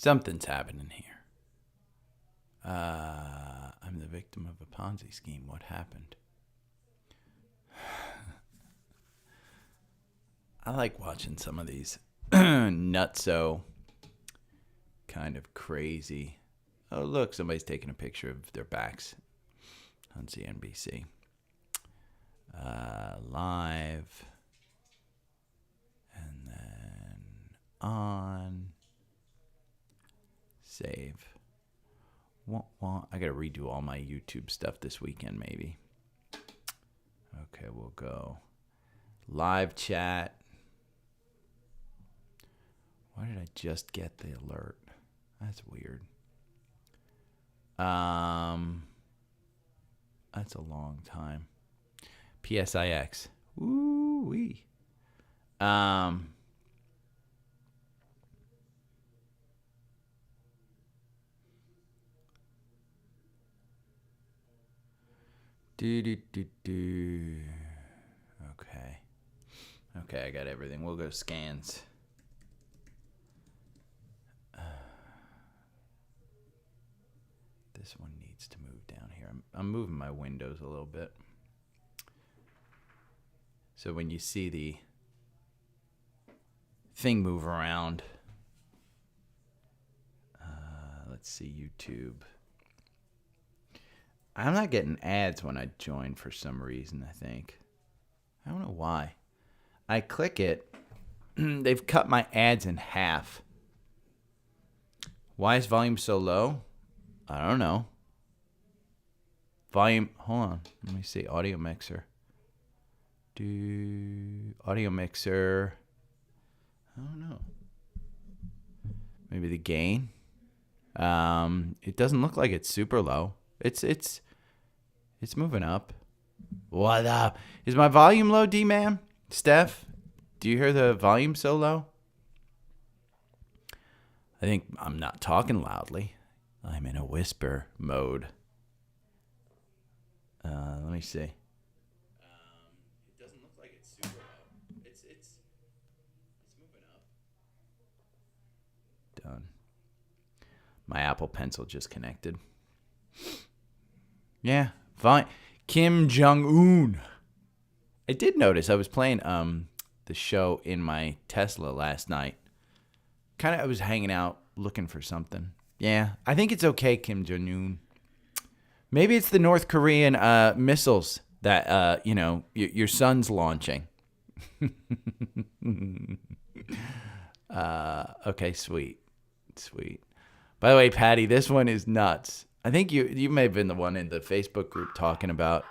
Something's happening here. I'm the victim of a Ponzi scheme. What happened? I like watching some of these nutso kind of crazy. Oh, look, somebody's taking a picture of their backs on CNBC. Live. And then on. Save. I got to redo all my YouTube stuff this weekend, maybe. Okay, we'll go. Live chat. Why did I just get the alert? That's weird. That's a long time. PSIX. Ooh-wee. Okay, I got everything. We'll go scans. This one needs to move down here. I'm moving my windows a little bit. So when you see the thing move around, let's see YouTube. I'm not getting ads when I join for some reason, I think. I don't know why. I click it. They've cut my ads in half. Why is volume so low? I don't know. Volume, hold on. Let me see. Audio mixer. Audio mixer. I don't know. Maybe the gain. It doesn't look like it's super low. It's moving up. What up? Is my volume low, D-Man? Steph, do you hear the volume so low? I think I'm not talking loudly. I'm in a whisper mode. Let me see. It doesn't look like it's super low. It's moving up. Done. My Apple Pencil just connected. Yeah, fine. Kim Jong-un. I did notice I was playing the show in my Tesla last night. I was hanging out looking for something. Yeah, I think it's okay, Kim Jong-un. Maybe it's the North Korean missiles that your son's launching. Okay, sweet. By the way, Patty, this one is nuts. I think you may have been the one in the Facebook group talking about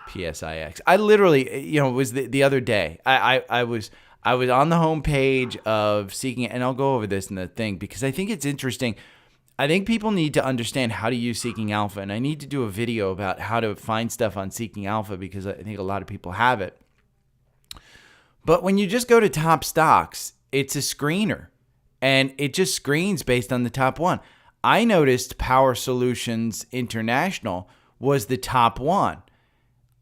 PSIX. I literally, it was the other day. I was on the homepage of Seeking, and I'll go over this in the thing because I think it's interesting. I think people need to understand how to use Seeking Alpha, and I need to do a video about how to find stuff on Seeking Alpha because I think a lot of people have it. But when you just go to top stocks, it's a screener, and it just screens based on the top one. I noticed Power Solutions International was the top one.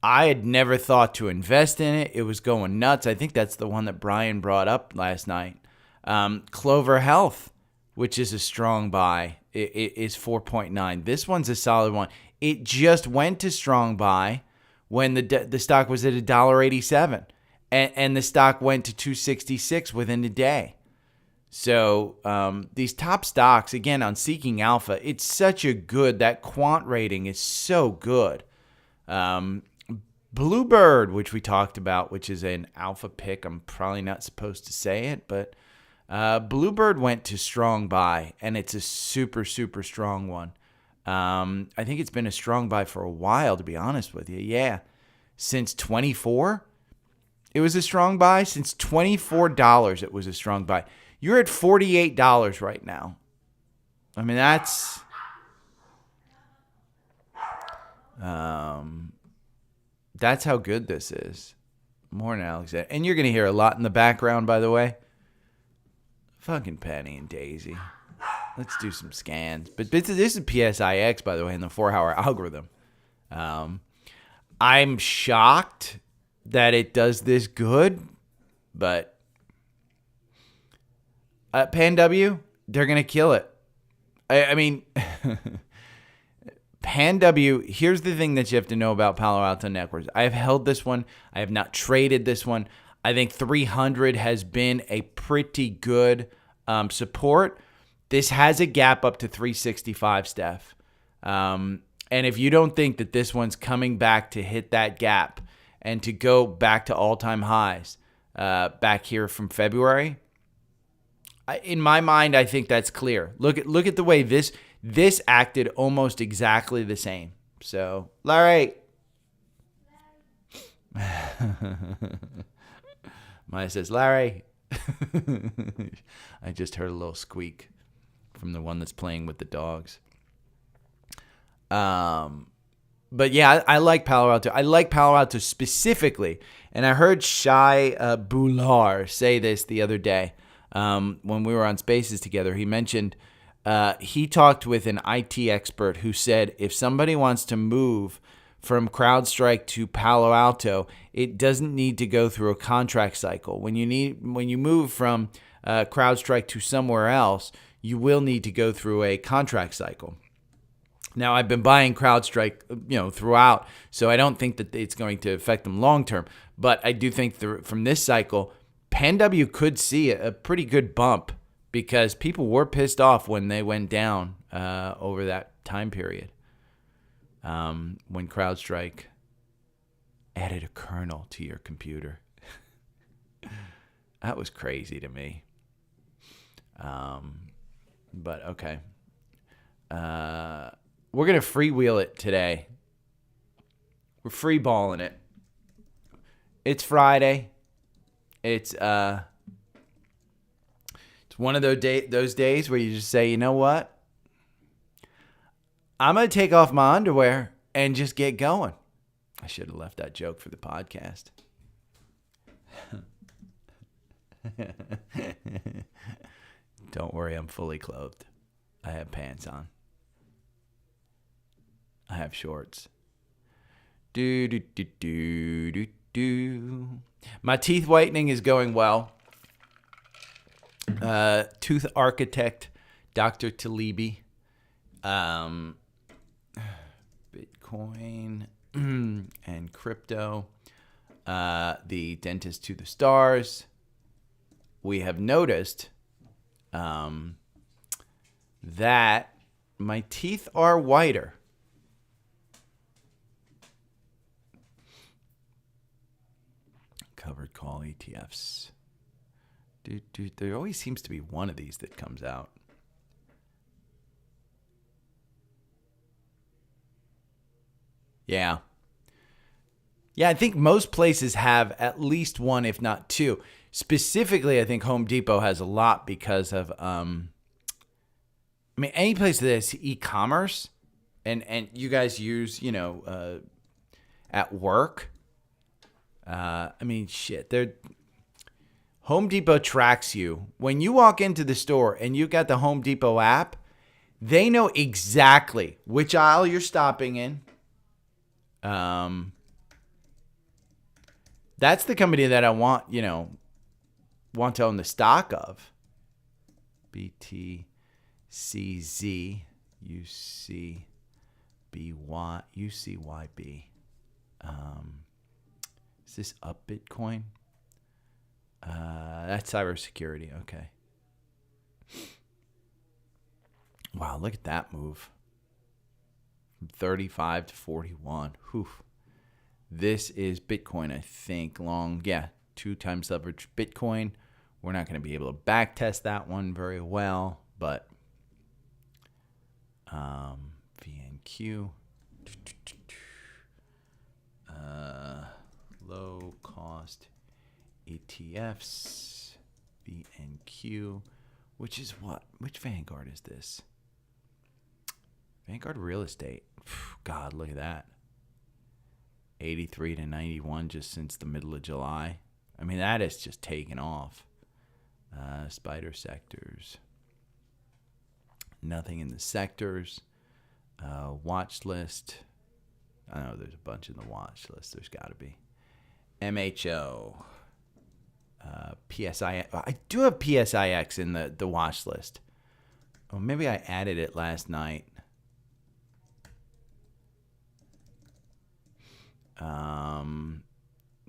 I had never thought to invest in it. It was going nuts. I think that's the one that Brian brought up last night. Clover Health, which is a strong buy, it is 4.9. This one's a solid one. It just went to strong buy when the stock was at $1.87, and the stock went to $2.66 within a day. So these top stocks, again, on Seeking Alpha, it's such a good, that quant rating is so good. Bluebird, which we talked about, which is an alpha pick. I'm probably not supposed to say it, but Bluebird went to strong buy, and it's a super, super strong one. I think it's been a strong buy for a while, to be honest with you. Yeah. Since 24, it was a strong buy. Since $24, it was a strong buy. You're at $48 right now. I mean, that's... That's how good this is. Morning, Alexander. And you're going to hear a lot in the background, by the way. Fucking Penny and Daisy. Let's do some scans. But this is PSIX, by the way, in the 4-hour algorithm. I'm shocked that it does this good, but PanW, they're going to kill it. I mean, Pan W, here's the thing that you have to know about Palo Alto Networks. I have held this one. I have not traded this one. I think 300 has been a pretty good support. This has a gap up to 365, Steph. And if you don't think that this one's coming back to hit that gap and to go back to all-time highs back here from February, in my mind, I think that's clear. Look at the way this acted almost exactly the same. So, Larry. Maya says, Larry. I just heard a little squeak from the one that's playing with the dogs. But yeah, I like Palo Alto. I like Palo Alto specifically. And I heard Shai Bular say this the other day when we were on Spaces together. He mentioned he talked with an IT expert who said if somebody wants to move from CrowdStrike to Palo Alto, it doesn't need to go through a contract cycle. When you move from CrowdStrike to somewhere else, you will need to go through a contract cycle. Now, I've been buying CrowdStrike, throughout, so I don't think that it's going to affect them long term. But I do think from this cycle, PanW could see a pretty good bump because people were pissed off when they went down over that time period. When CrowdStrike added a kernel to your computer. That was crazy to me. But okay. We're going to freewheel it today. We're freeballing it. It's Friday. It's one of those days where you just say, you know what? I'm going to take off my underwear and just get going. I should have left that joke for the podcast. Don't worry, I'm fully clothed. I have pants on. I have shorts. Do. My teeth whitening is going well. Tooth architect, Dr. Talibi. Bitcoin and crypto. The dentist to the stars. We have noticed that my teeth are whiter. Covered call ETFs. Dude, there always seems to be one of these that comes out. Yeah. Yeah, I think most places have at least one, if not two. Specifically, I think Home Depot has a lot because of, any place that has e-commerce and you guys use, at work. Home Depot tracks you. When you walk into the store and you got the Home Depot app, they know exactly which aisle you're stopping in. That's the company that I want to own the stock of. BTCZ, UCYB. Is this up Bitcoin? That's cybersecurity. Okay. Wow, look at that move. From 35 to 41. Whew. This is Bitcoin, I think. Long, 2 times leverage Bitcoin. We're not going to be able to back test that one very well, but VNQ. Low cost ETFs, VNQ, which is what? Which Vanguard is this? Vanguard Real Estate. God, look at that. 83 to 91 just since the middle of July. That is just taken off. Spider sectors. Nothing in the sectors. Watch list. I know there's a bunch in the watch list. There's got to be. MHO. PSI. I do have PSIX in the watch list. Oh, maybe I added it last night.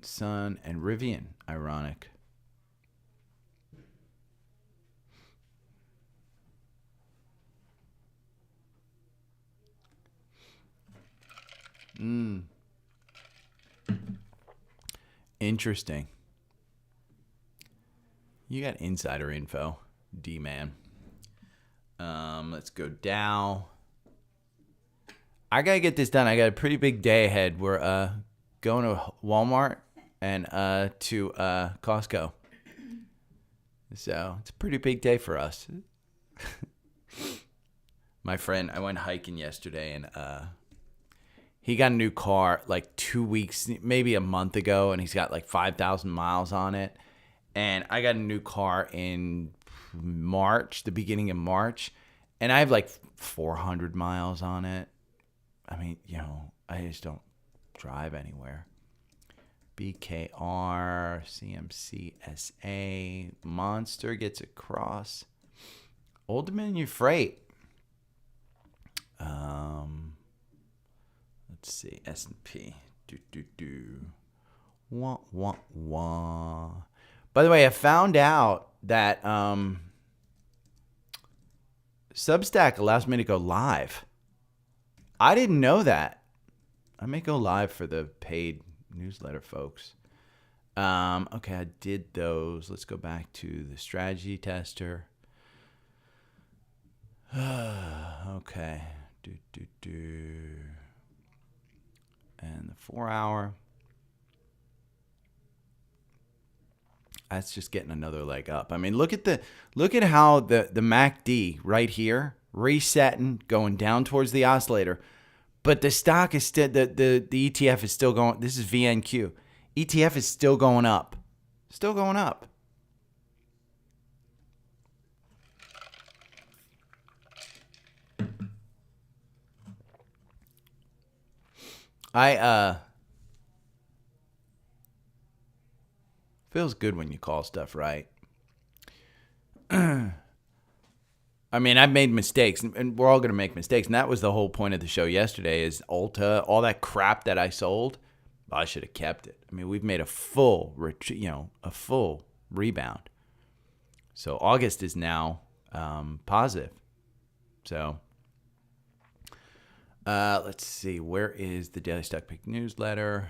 Sun and Rivian, ironic. Interesting. You got insider info, D-man. Let's go Dow. I got to get this done. I got a pretty big day ahead. We're going to Walmart and to Costco. So it's a pretty big day for us. My friend, I went hiking yesterday, and he got a new car like 2 weeks, maybe a month ago, and he's got like 5,000 miles on it. And I got a new car in March, the beginning of March, and I have like 400 miles on it. I mean, I just don't drive anywhere. BKR, CMCSA, Monster gets across. Old Dominion Freight. Let's see, S&P. Wah, wah, wah. By the way, I found out that Substack allows me to go live. I didn't know that. I may go live for the paid newsletter, folks. Okay, I did those. Let's go back to the strategy tester. Okay. And the 4 hour. That's just getting another leg up. I mean, look at how the MACD right here resetting, going down towards the oscillator, but the stock is still the ETF is still going. This is VNQ. ETF is still going up, still going up. Feels good when you call stuff right. I mean, I've made mistakes, and we're all going to make mistakes. And that was the whole point of the show yesterday is Ulta, all that crap that I sold, I should have kept it. I mean, we've made a full rebound. So August is now positive. So let's see. Where is the Daily Stock Pick newsletter?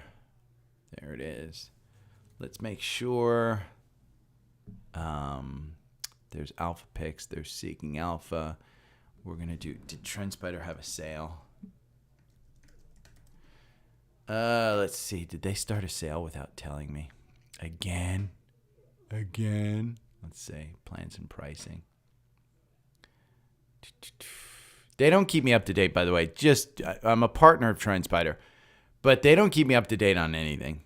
There it is. Let's make sure there's alpha picks. There's Seeking Alpha. We're going to did Trendspider have a sale? Let's see. Did they start a sale without telling me? Again? Let's see. Plans and pricing. They don't keep me up to date, by the way. I'm a partner of Trendspider, but they don't keep me up to date on anything.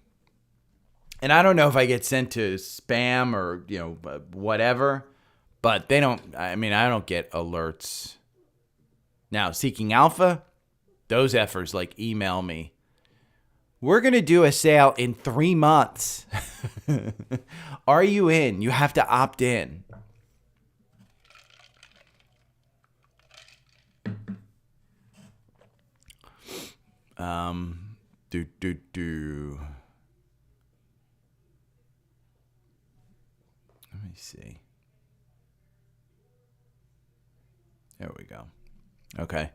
And I don't know if I get sent to spam or, whatever, but they don't, I don't get alerts. Now, Seeking Alpha, those effers email me. We're going to do a sale in 3 months. Are you in? You have to opt in. Let me see. There we go. Okay.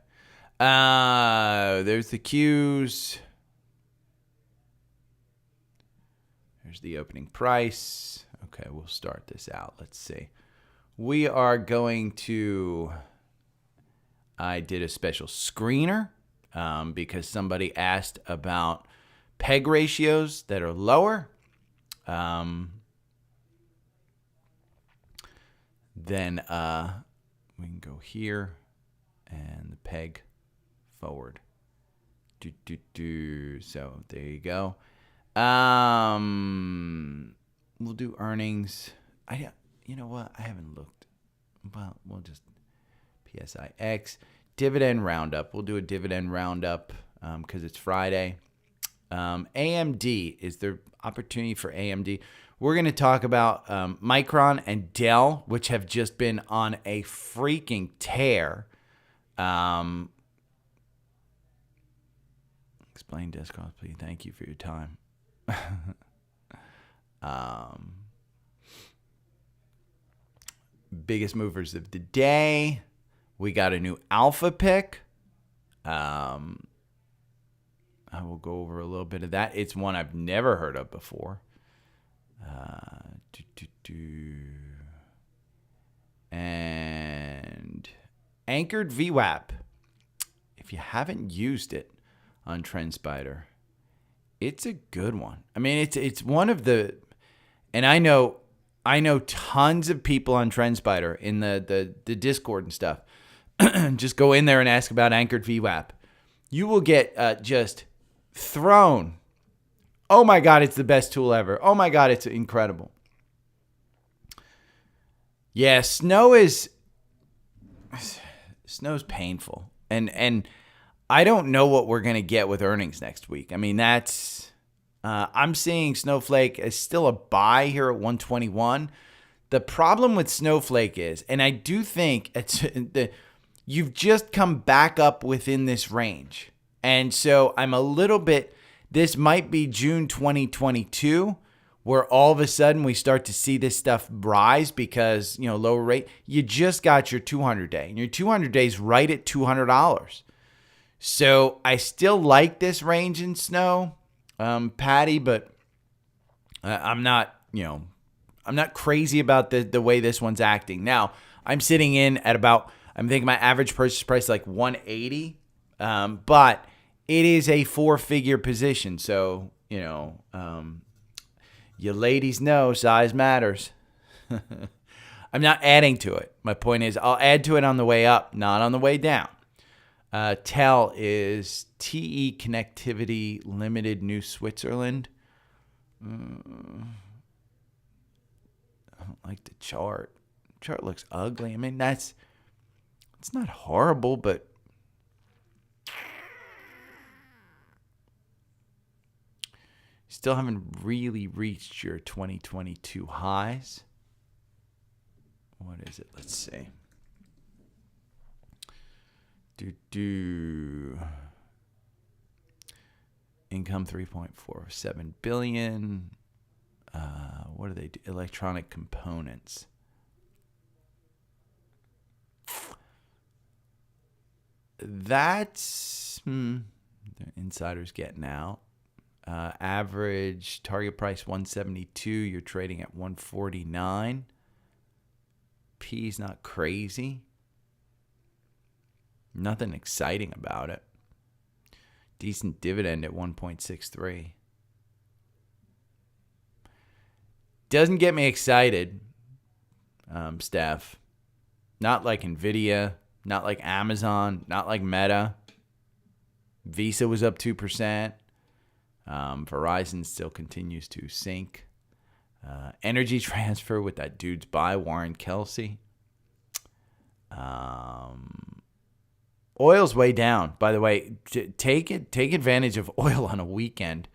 There's the Qs. There's the opening price. Okay, we'll start this out. Let's see. We are going to... I did a special screener because somebody asked about peg ratios that are lower. Then we can go here and the peg forward. So there you go. We'll do earnings. You know what? I haven't looked. Well, we'll just PSIX dividend roundup. We'll do a dividend roundup because it's Friday. AMD, is there opportunity for AMD? We're going to talk about Micron and Dell, which have just been on a freaking tear. Explain desk cost, please. Thank you for your time. Biggest movers of the day. We got a new alpha pick. I will go over a little bit of that. It's one I've never heard of before. And anchored VWAP. If you haven't used it on Trendspider, it's a good one. I mean, it's one of the, and I know tons of people on Trendspider in the Discord and stuff. Just go in there and ask about anchored VWAP. You will get just thrown. Oh my God, it's the best tool ever. Oh my God, it's incredible. Yeah, snow's painful. And I don't know what we're going to get with earnings next week. I mean, I'm seeing Snowflake as still a buy here at 121. The problem with Snowflake is, and I do think you've just come back up within this range. And so I'm a little bit, this might be June 2022, where all of a sudden we start to see this stuff rise because, lower rate. You just got your 200-day, and your 200-day is right at $200. So I still like this range in Snow, Patty, but I'm not crazy about the way this one's acting. Now, I'm sitting in at I'm thinking my average purchase price is like 180, but it is a 4-figure position. So, you ladies know size matters. I'm not adding to it. My point is I'll add to it on the way up, not on the way down. TEL is TE Connectivity Limited, New Switzerland. I don't like the chart. The chart looks ugly. I mean, it's not horrible, but still haven't really reached your 2022 highs. What is it? Let's see. Income $3.47 billion. What do they do? Electronic components. That's the insiders getting out. Average target price 172. You're trading at 149. P's not crazy. Nothing exciting about it. Decent dividend at 1.63. Doesn't get me excited, Steph. Not like Nvidia, not like Amazon, not like Meta. Visa was up 2%. Verizon still continues to sink. Energy Transfer with that dude's buy, Warren Kelsey. Oil's way down. By the way, take advantage of oil on a weekend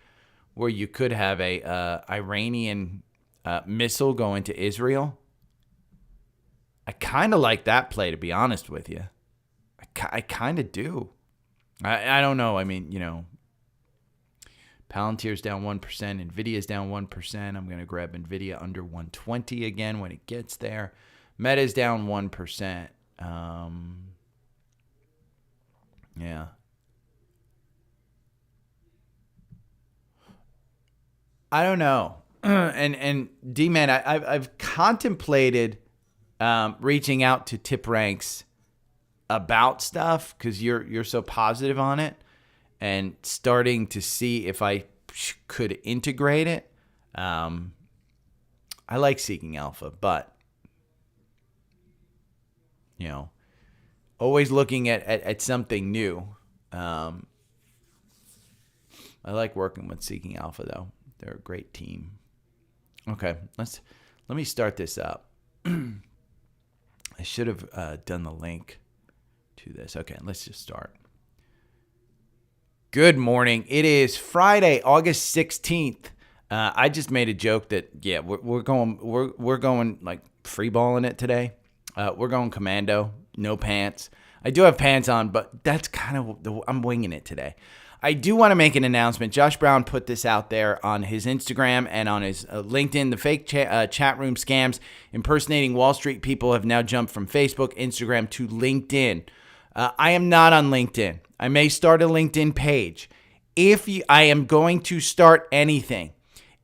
where you could have a Iranian missile go into Israel. I kind of like that play, to be honest with you. I kind of do. I don't know. I mean, Palantir's down 1%. Nvidia's down 1%. I'm going to grab Nvidia under 120 again when it gets there. Meta's down 1%. Yeah. I don't know. And D-Man, I've contemplated reaching out to Tip Ranks about stuff because you're so positive on it, and starting to see if I could integrate it. I like Seeking Alpha, but always looking at something new. I like working with Seeking Alpha, though. They're a great team. Okay, let me start this up. I should have done the link to this. Okay, let's just start. Good morning. It is Friday, August 16th. I just made a joke that we're going like free balling it today. We're going commando, no pants. I do have pants on, but that's kind of I'm winging it today. I do want to make an announcement. Josh Brown put this out there on his Instagram and on his LinkedIn. The fake chat room scams impersonating Wall Street people have now jumped from Facebook, Instagram to LinkedIn. I am not on LinkedIn. I may start a LinkedIn page. I am going to start anything,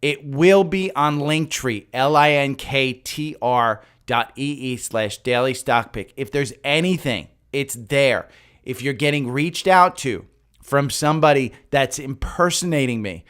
it will be on Linktree, linktr.ee/daily stock pick. If there's anything, it's there. If you're getting reached out to from somebody that's impersonating me,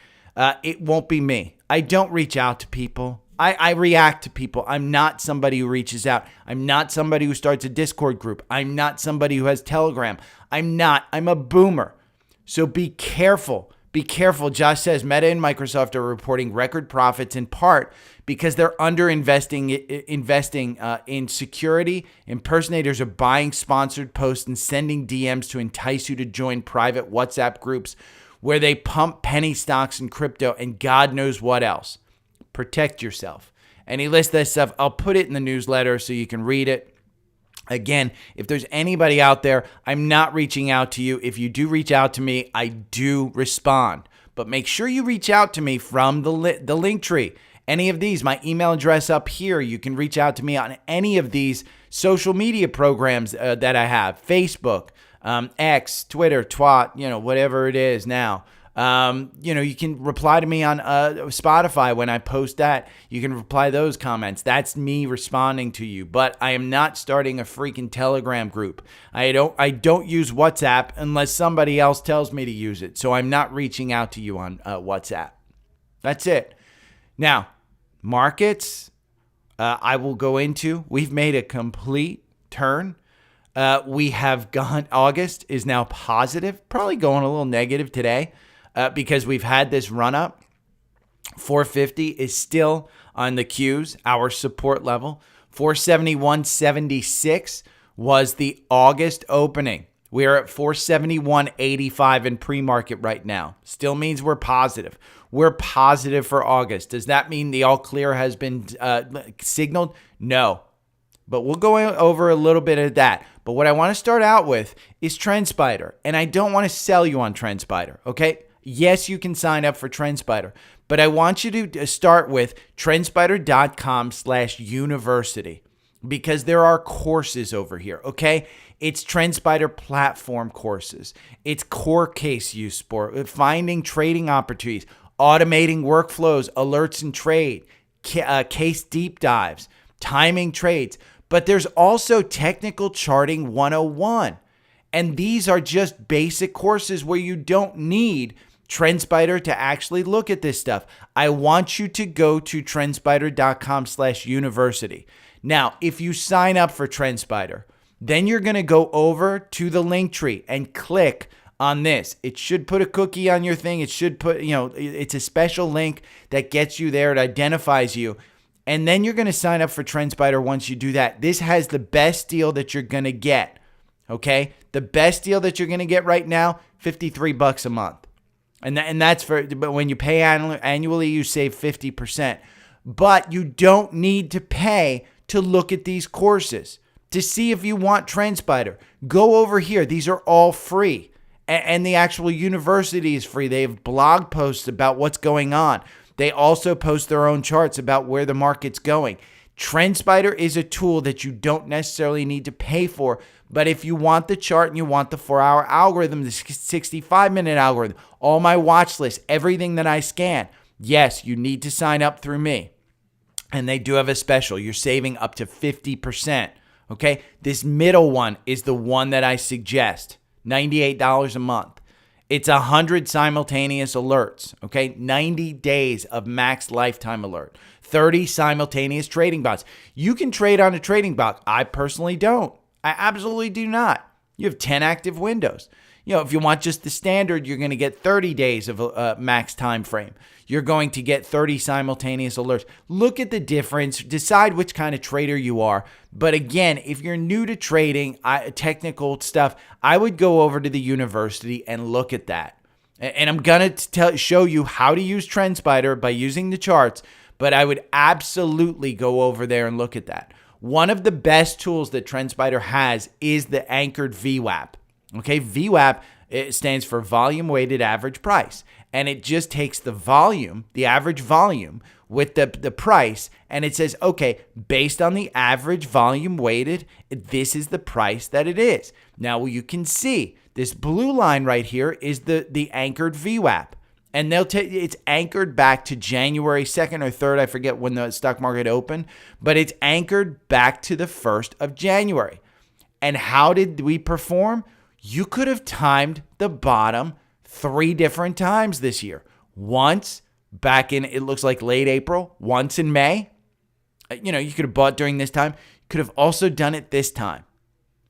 it won't be me. I don't reach out to people. I react to people. I'm not somebody who reaches out. I'm not somebody who starts a Discord group. I'm not somebody who has Telegram. I'm a boomer. So be careful. Be careful. Josh says Meta and Microsoft are reporting record profits in part because they're investing in security. Impersonators are buying sponsored posts and sending DMs to entice you to join private WhatsApp groups where they pump penny stocks and crypto and God knows what else. Protect yourself. And he lists this stuff. I'll put it in the newsletter so you can read it. Again, if there's anybody out there, I'm not reaching out to you. If you do reach out to me, I do respond. But make sure you reach out to me from the Linktree. Any of these, my email address up here. You can reach out to me on any of these social media programs that I have. Facebook, X, Twitter, Twat, whatever it is now. You can reply to me on Spotfiy when I post that. You can reply those comments. That's me responding to you. But I am not starting a freaking Telegram group. I don't use WhatsApp unless somebody else tells me to use it. So I'm not reaching out to you on WhatsApp. That's it. Now, markets, I will go into. We've made a complete turn. We have gone, August is now positive, probably going a little negative today. Because we've had this run up. 450 is still on the Qs, our support level. 471.76 was the August opening. We are at 471.85 in pre-market right now. Still means we're positive. We're positive for August. Does that mean the all clear has been signaled? No. But we'll go over a little bit of that. But what I want to start out with is Trendspider. And I don't want to sell you on Trendspider, okay? Yes, you can sign up for Trendspider, but I want you to start with trendspider.com/university because there are courses over here, okay? It's Trendspider platform courses. It's core case use sport, finding trading opportunities, automating workflows, alerts and trade, case deep dives, timing trades, but there's also technical charting 101. And these are just basic courses where you don't need Trendspider to actually look at this stuff. I want you to go to trendspider.com/university. Now, if you sign up for Trendspider, then you're going to go over to the Linktree and click on this. It should put a cookie on your thing. It should put, it's a special link that gets you there. It identifies you. And then you're going to sign up for Trendspider once you do that. This has the best deal that you're going to get. Okay? The best deal that you're going to get right now, $53 a month. And that's but when you pay annually, you save 50%. But you don't need to pay to look at these courses. To see if you want Trendspider, go over here. These are all free. And the actual university is free. They have blog posts about what's going on. They also post their own charts about where the market's going. Trendspider is a tool that you don't necessarily need to pay for, but if you want the chart and you want the 4-hour algorithm, the 65-minute algorithm, all my watch lists, everything that I scan, yes, you need to sign up through me. And they do have a special. You're saving up to 50%. Okay? This middle one is the one that I suggest. $98 a month. It's 100 simultaneous alerts, okay? 90 days of max lifetime alert. 30 simultaneous trading bots. You can trade on a trading bot. I personally don't. I absolutely do not. You have 10 active windows. If you want just the standard, you're going to get 30 days of max time frame. You're going to get 30 simultaneous alerts. Look at the difference. Decide which kind of trader you are. But again, if you're new to trading, technical stuff, I would go over to the university and look at that. And I'm going to show you how to use Trendspider by using the charts, but I would absolutely go over there and look at that. One of the best tools that Trendspider has is the anchored VWAP. Okay, VWAP, it stands for volume weighted average price. And it just takes the volume, the average volume with the price, and it says, okay, based on the average volume weighted, this is the price that it is. Now you can see this blue line right here is the anchored VWAP. And it's anchored back to January 2nd or 3rd. I forget when the stock market opened, but it's anchored back to the 1st of January. And how did we perform? You could have timed the bottom 3 different times this year. Once back in, it looks like late April, once in May. You could have bought during this time. You could have also done it this time.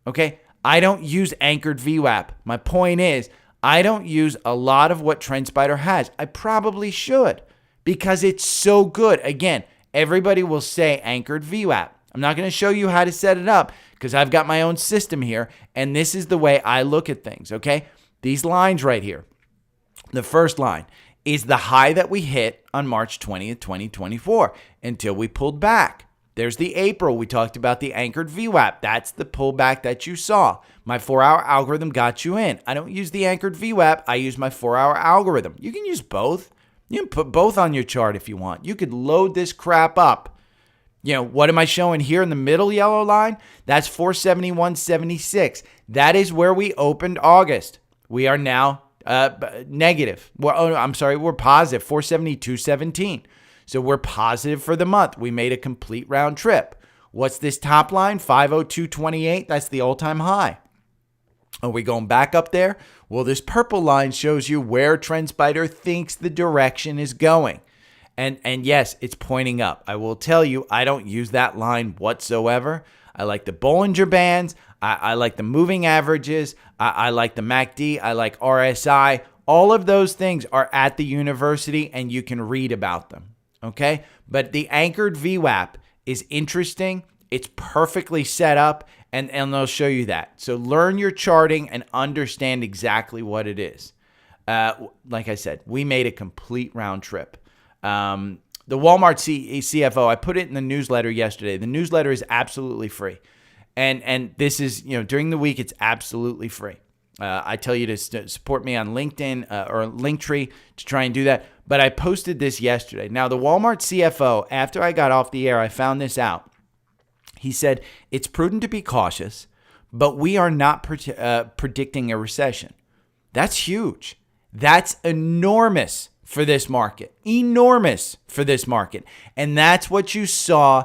Okay? I don't use anchored VWAP. My point is, I don't use a lot of what Trendspider has. I probably should because it's so good. Again, everybody will say anchored VWAP. I'm not going to show you how to set it up because I've got my own system here, and this is the way I look at things, okay? These lines right here. The first line is the high that we hit on March 20th, 2024 until we pulled back. There's the April. We talked about the anchored VWAP. That's the pullback that you saw. My 4-hour algorithm got you in. I don't use the anchored VWAP. I use my 4-hour algorithm. You can use both. You can put both on your chart if you want. You could load this crap up. What am I showing here in the middle yellow line? That's 471.76. That is where we opened August. We are now negative. We're positive, 472.17. So we're positive for the month. We made a complete round trip. What's this top line? 502.28. That's the all-time high. Are we going back up there? Well, this purple line shows you where Trendspider thinks the direction is going. And yes, it's pointing up. I will tell you, I don't use that line whatsoever. I like the Bollinger Bands. I like the moving averages. I like the MACD. I like RSI. All of those things are at the university, and you can read about them. Okay? But the anchored VWAP is interesting. It's perfectly set up, and they'll show you that. So learn your charting and understand exactly what it is. Like I said, we made a complete round trip. The Walmart CFO, I put it in the newsletter yesterday. The newsletter is absolutely free. And this is, during the week, it's absolutely free. I tell you to support me on LinkedIn or Linktree to try and do that. But I posted this yesterday. Now, the Walmart CFO, after I got off the air, I found this out. He said, it's prudent to be cautious, but we are not predicting a recession. That's huge. That's enormous for this market. Enormous for this market. And that's what you saw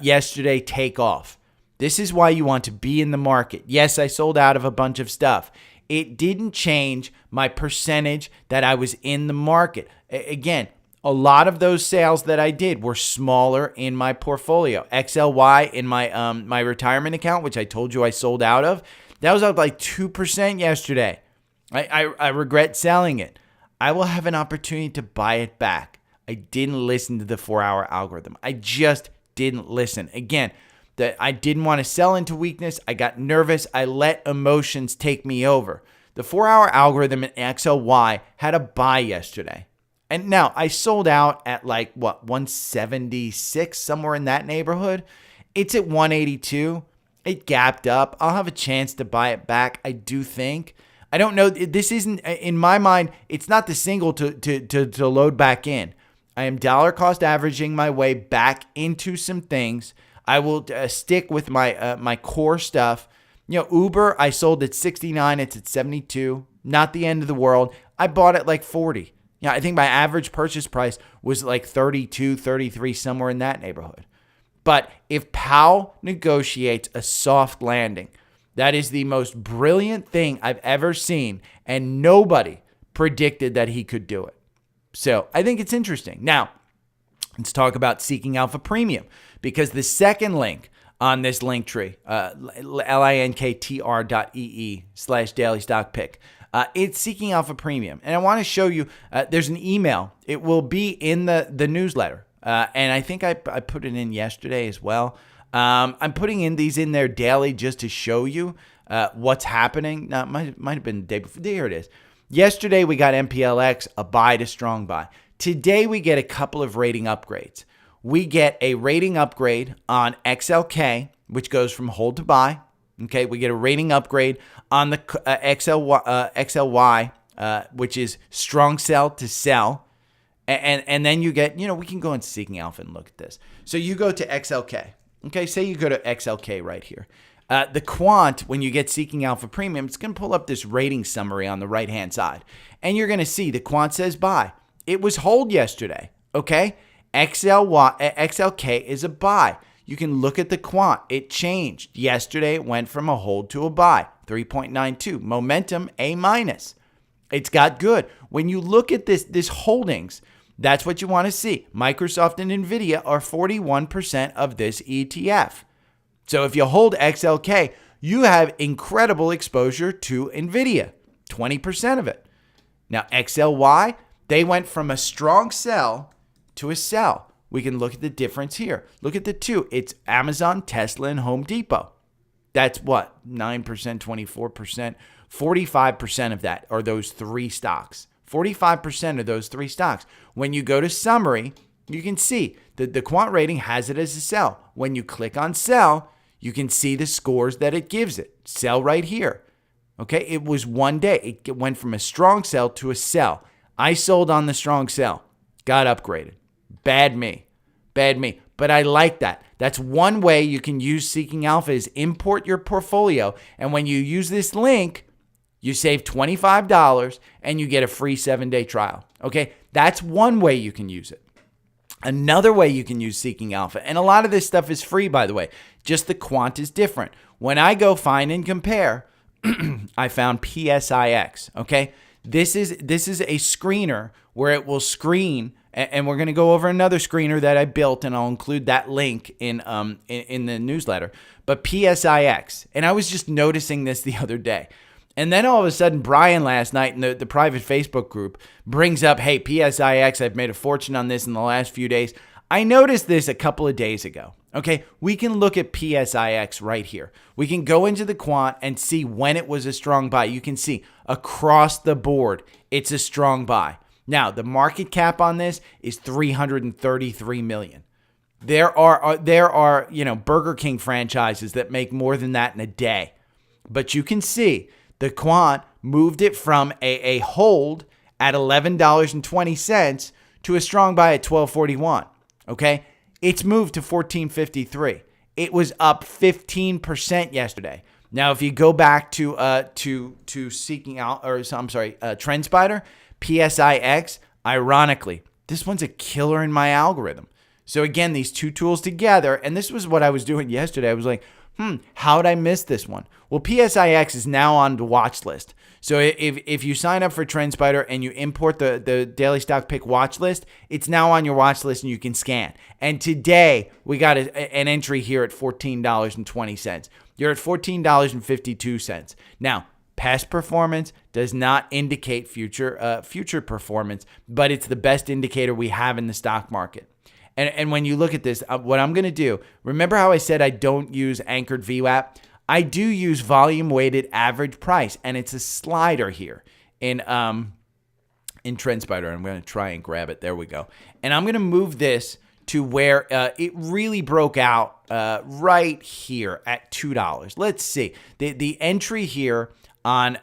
yesterday take off. This is why you want to be in the market. Yes, I sold out of a bunch of stuff. It didn't change my percentage that I was in the market. Again, a lot of those sales that I did were smaller in my portfolio. XLY in my my retirement account, which I told you I sold out of, that was up like 2% yesterday. I regret selling it. I will have an opportunity to buy it back. I didn't listen to the 4-hour algorithm. I just didn't listen. Again, that I didn't want to sell into weakness. I got nervous. I let emotions take me over. The 4-hour algorithm in XLY had a buy yesterday. And now I sold out at 176, somewhere in that neighborhood. It's at 182. It gapped up. I'll have a chance to buy it back, I do think. I don't know. This isn't, in my mind, it's not the single to load back in. I am dollar cost averaging my way back into some things. I will stick with my core stuff. Uber, I sold at 69. It's at 72. Not the end of the world. I bought it like 40. I think my average purchase price was like 32, 33, somewhere in that neighborhood. But if Powell negotiates a soft landing, that is the most brilliant thing I've ever seen, and nobody predicted that he could do it. So I think it's interesting. Now, let's talk about Seeking Alpha Premium, because the second link on this link tree, linktr.ee/daily stock pick, it's Seeking Alpha Premium. And I want to show you, there's an email. It will be in the newsletter. And I think I put it in yesterday as well. I'm putting in these in there daily just to show you what's happening. Now, it might have been the day before. Here it is. Yesterday, we got MPLX, a buy to strong buy. Today, we get a couple of rating upgrades. We get a rating upgrade on XLK, which goes from hold to buy. Okay, we get a rating upgrade on the XLY, which is strong sell to sell. And then you get, we can go into Seeking Alpha and look at this. So you go to XLK. Okay, say you go to XLK right here. The quant, when you get Seeking Alpha Premium, it's going to pull up this rating summary on the right-hand side. And you're going to see the quant says buy. It was hold yesterday, okay? XLK is a buy. You can look at the quant. It changed. Yesterday, it went from a hold to a buy, 3.92. Momentum, A-. It's got good. When you look at this holdings, that's what you want to see. Microsoft and NVIDIA are 41% of this ETF. So if you hold XLK, you have incredible exposure to NVIDIA, 20% of it. Now, XLY, they went from a strong sell to a sell. We can look at the difference here. Look at the two. It's Amazon, Tesla, and Home Depot. That's what? 9%, 24%. 45% of that are those three stocks. 45% of those three stocks. When you go to summary, you can see that the quant rating has it as a sell. When you click on sell, you can see the scores that it gives it. Sell right here. Okay, it was one day. It went from a strong sell to a sell. I sold on the strong sell. Got upgraded. Bad me. But I like that. That's one way you can use Seeking Alpha is import your portfolio. And when you use this link, you save $25 and you get a free 7-day trial. Okay, that's one way you can use it. Another way you can use Seeking Alpha, and a lot of this stuff is free, by the way, just the quant is different. When I go find and compare, I found PSIX, okay? This is a screener where it will screen, and we're going to go over another screener that I built, and I'll include that link in the newsletter. But PSIX, and I was just noticing this the other day. And then all of a sudden, Brian last night in the private Facebook group brings up, hey, PSIX, I've made a fortune on this in the last few days. I noticed this a couple of days ago. Okay, we can look at PSIX right here. We can go into the quant and see when it was a strong buy. You can see across the board, it's a strong buy. Now, the market cap on this is $333 million. There are Burger King franchises that make more than that in a day. But you can see the quant moved it from a hold at $11.20 to a strong buy at $12.41. Okay? It's moved to $14.53. It was up 15% yesterday. Now, if you go back to Trendspider, PSIX, ironically, this one's a killer in my algorithm. So again, these two tools together, and this was what I was doing yesterday. I was like, how did I miss this one? Well, PSIX is now on the watch list. So if you sign up for Trendspider and you import the daily stock pick watch list, it's now on your watch list and you can scan. And today we got an entry here at $14.20. You're at $14.52. Now, past performance does not indicate future performance, but it's the best indicator we have in the stock market. And when you look at this, what I'm going to do, remember how I said I don't use anchored VWAP? I do use volume weighted average price, and it's a slider here in Trendspider. I'm going to try and grab it. There we go. And I'm going to move this to where it really broke out right here at $2. Let's see. The entry here on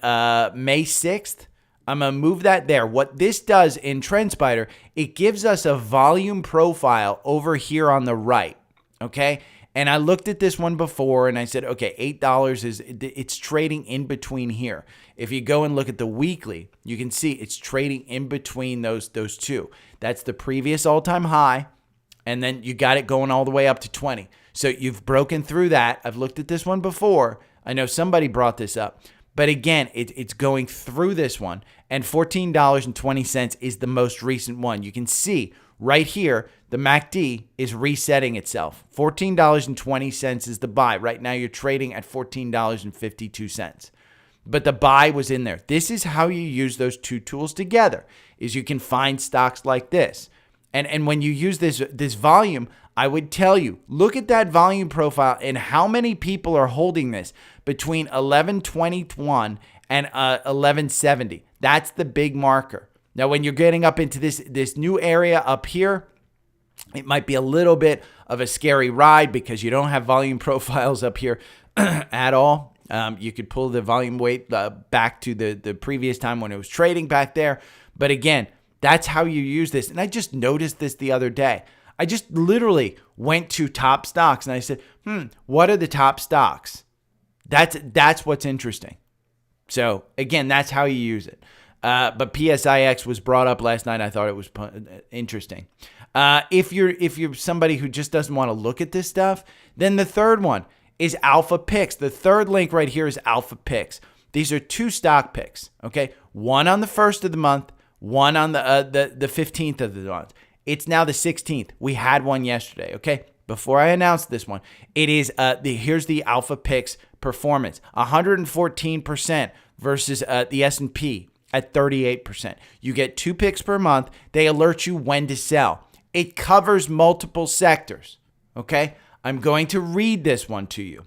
May 6th, I'm going to move that there. What this does in Trendspider, it gives us a volume profile over here on the right, okay? And I looked at this one before and I said, okay, $8 it's trading in between here. If you go and look at the weekly, you can see it's trading in between those two. That's the previous all-time high, and then you got it going all the way up to 20. So you've broken through that. I've looked at this one before. I know somebody brought this up. But again, it's going through this one, and $14.20 is the most recent one. You can see right here, the MACD is resetting itself. $14.20 is the buy. Right now, you're trading at $14.52. But the buy was in there. This is how you use those two tools together, is you can find stocks like this. And when you use this volume, I would tell you, look at that volume profile and how many people are holding this between 1121 and 1170. That's the big marker. Now, when you're getting up into this new area up here, it might be a little bit of a scary ride because you don't have volume profiles up here at all. You could pull the volume weight back to the previous time when it was trading back there. But again, that's how you use this. And I just noticed this the other day. I just literally went to top stocks and I said, what are the top stocks? That's what's interesting. So again, that's how you use it. But PSIX was brought up last night. I thought it was interesting. If you're somebody who just doesn't want to look at this stuff, then the third one is Alpha Picks. The third link right here is Alpha Picks. These are 2 stock picks. Okay, one on the 1st of the month, one on the 15th of the month. It's now the 16th. We had one yesterday. Okay, before I announce this one, it is here's the Alpha Picks performance: 114% versus the S&P at 38%. You get 2 picks per month. They alert you when to sell. It covers multiple sectors. Okay, I'm going to read this one to you.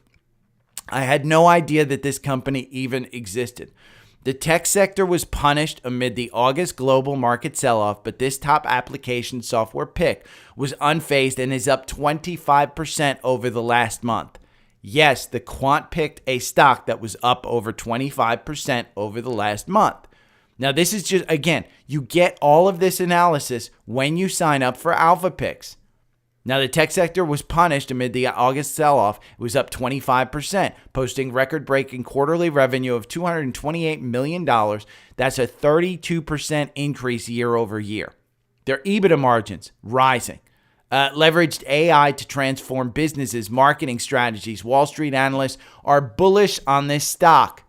I had no idea that this company even existed. The tech sector was punished amid the August global market sell-off, but this top application software pick was unfazed and is up 25% over the last month. Yes, the quant picked a stock that was up over 25% over the last month. Now, this is just, again, you get all of this analysis when you sign up for Alpha Picks. Now, the tech sector was punished amid the August sell-off. It was up 25%, posting record-breaking quarterly revenue of $228 million. That's a 32% increase year over year. Their EBITDA margins rising. Leveraged AI to transform businesses, marketing strategies. Wall Street analysts are bullish on this stock.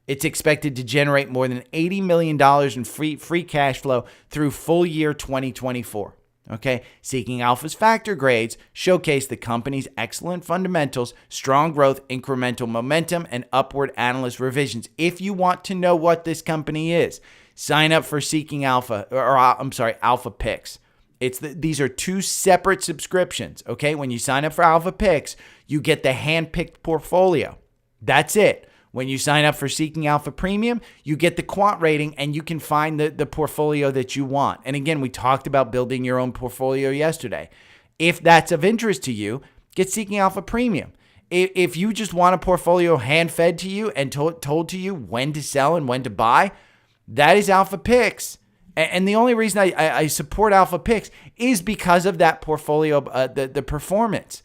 It's expected to generate more than $80 million in free cash flow through full year 2024. Okay, Seeking Alpha's factor grades showcase the company's excellent fundamentals, strong growth, incremental momentum, and upward analyst revisions. If you want to know what this company is, sign up for Seeking Alpha, Alpha Picks. These are 2 separate subscriptions. Okay, when you sign up for Alpha Picks, you get the hand-picked portfolio. That's it. When you sign up for Seeking Alpha Premium, you get the quant rating and you can find the portfolio that you want. And again, we talked about building your own portfolio yesterday. If that's of interest to you, get Seeking Alpha Premium. If you just want a portfolio hand-fed to you and told to you when to sell and when to buy, that is Alpha Picks. And the only reason I support Alpha Picks is because of that portfolio, the performance.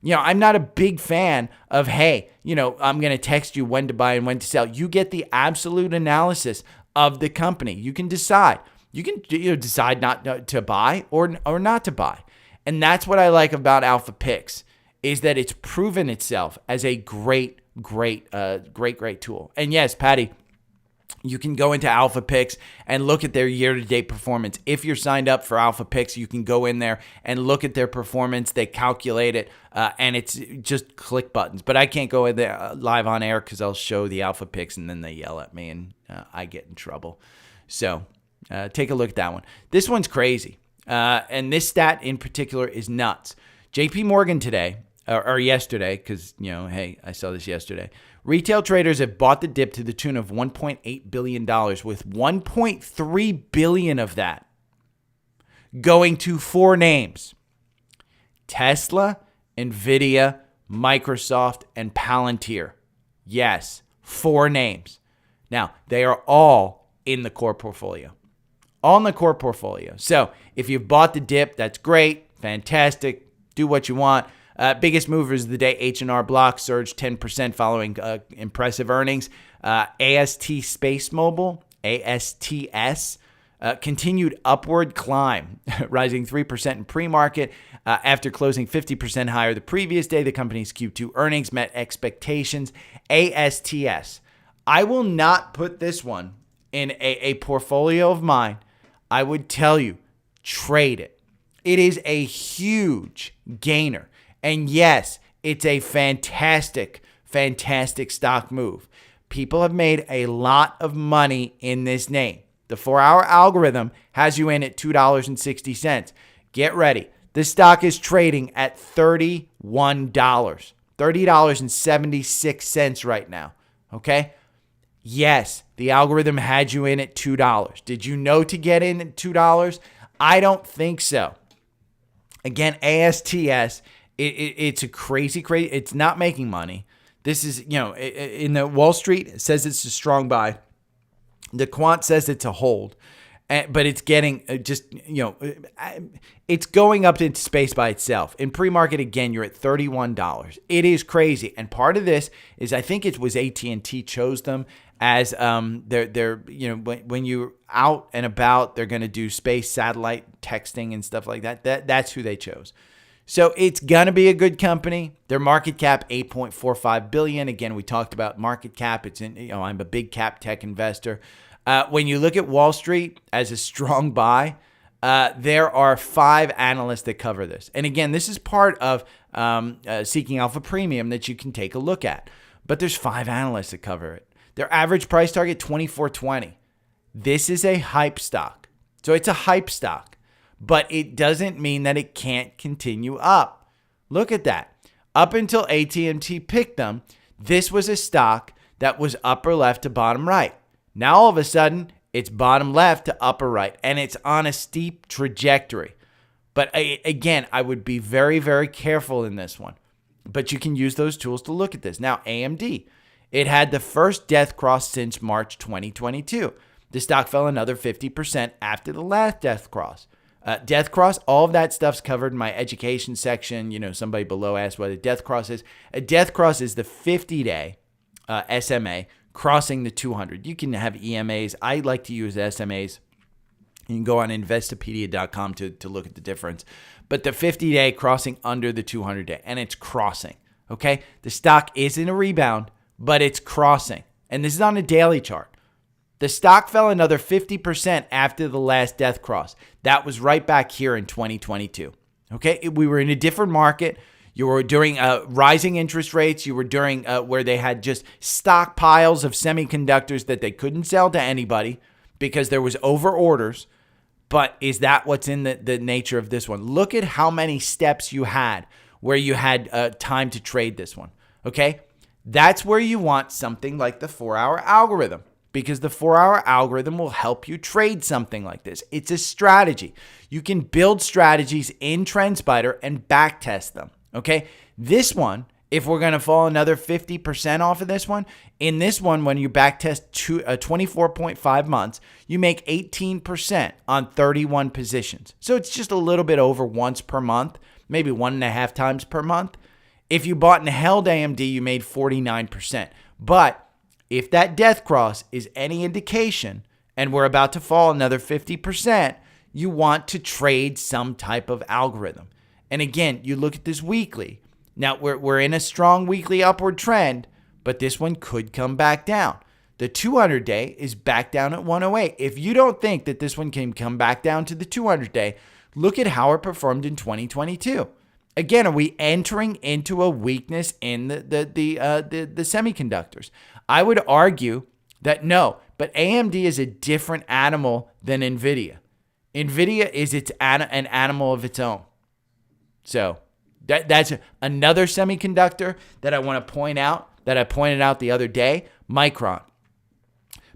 I'm not a big fan of, hey, I'm going to text you when to buy and when to sell. You get the absolute analysis of the company. You can decide. You can decide not to buy or not to buy. And that's what I like about Alpha Picks, is that it's proven itself as a great tool. And yes, Patty, you can go into Alpha Picks and look at their year-to-date performance. If you're signed up for Alpha Picks, you can go in there and look at their performance. They calculate it, and it's just click buttons. But I can't go in there live on air because I'll show the Alpha Picks, and then they yell at me, and I get in trouble. So take a look at that one. This one's crazy, and this stat in particular is nuts. JP Morgan today, or yesterday, because, hey, I saw this yesterday. Retail traders have bought the dip to the tune of $1.8 billion, with $1.3 billion of that going to 4 names: Tesla, NVIDIA, Microsoft, and Palantir. Yes, 4 names. Now, they are all in the core portfolio. All in the core portfolio. So if you've bought the dip, that's great, fantastic, do what you want. Biggest movers of the day: H&R Block surged 10% following impressive earnings. AST Space Mobile, ASTS, continued upward climb, rising 3% in pre-market after closing 50% higher the previous day. The company's Q2 earnings met expectations. ASTS. I will not put this one in a portfolio of mine. I would tell you, trade it. It is a huge gainer. And yes, it's a fantastic stock move. People have made a lot of money in this name. The 4-hour algorithm has you in at $2.60. Get ready. This stock is trading at $31, $30.76 right now. Okay? Yes, the algorithm had you in at $2. Did you know to get in at $2? I don't think so. Again, ASTS, it's a crazy. It's not making money. This is, in the Wall Street, it says it's a strong buy. The quant says it's a hold. But it's getting it's going up into space by itself. In pre-market, again, you're at $31. It is crazy. And part of this is I think it was AT&T chose them as they're when you're out and about, they're going to do space satellite texting and stuff like that. That's who they chose. So it's going to be a good company. Their market cap, $8.45 billion. Again, we talked about market cap. It's in, I'm a big cap tech investor. When you look at Wall Street as a strong buy, there are 5 analysts that cover this. And again, this is part of Seeking Alpha Premium that you can take a look at. But there's 5 analysts that cover it. Their average price target, $24.20. This is a hype stock. So it's a hype stock. But it doesn't mean that it can't continue up. Look at that. Up until AT&T picked them, this was a stock that was upper left to bottom right. Now, all of a sudden, it's bottom left to upper right, and it's on a steep trajectory. But again, I would be very, very careful in this one. But you can use those tools to look at this. Now, AMD, it had the first death cross since March 2022. The stock fell another 50% after the last death cross. Death cross, all of that stuff's covered in my education section. Somebody below asked what a death cross is. A death cross is the 50-day SMA crossing the 200. You can have EMAs. I like to use SMAs. You can go on Investopedia.com to look at the difference. But the 50-day crossing under the 200-day, and it's crossing, okay? The stock is in a rebound, but it's crossing. And this is on a daily chart. The stock fell another 50% after the last death cross. That was right back here in 2022, okay? We were in a different market. You were during rising interest rates. You were during where they had just stockpiles of semiconductors that they couldn't sell to anybody because there was over orders. But is that what's in the nature of this one? Look at how many steps you had where you had time to trade this one, okay? That's where you want something like the 4-hour algorithm, because the 4-hour algorithm will help you trade something like this. It's a strategy. You can build strategies in Trendspider and backtest them. Okay, this one, if we're going to fall another 50% off of this one, in this one, when you backtest 24.5 months, you make 18% on 31 positions. So it's just a little bit over once per month, maybe 1.5 times per month. If you bought and held AMD, you made 49%. But if that death cross is any indication, and we're about to fall another 50%, you want to trade some type of algorithm. And again, you look at this weekly. Now, we're in a strong weekly upward trend, but this one could come back down. The 200-day is back down at 108. If you don't think that this one can come back down to the 200-day, look at how it performed in 2022. Again, are we entering into a weakness in the semiconductors? I would argue that no, but AMD is a different animal than NVIDIA. NVIDIA is an animal of its own. So that's another semiconductor that I want to point out, that I pointed out the other day, Micron.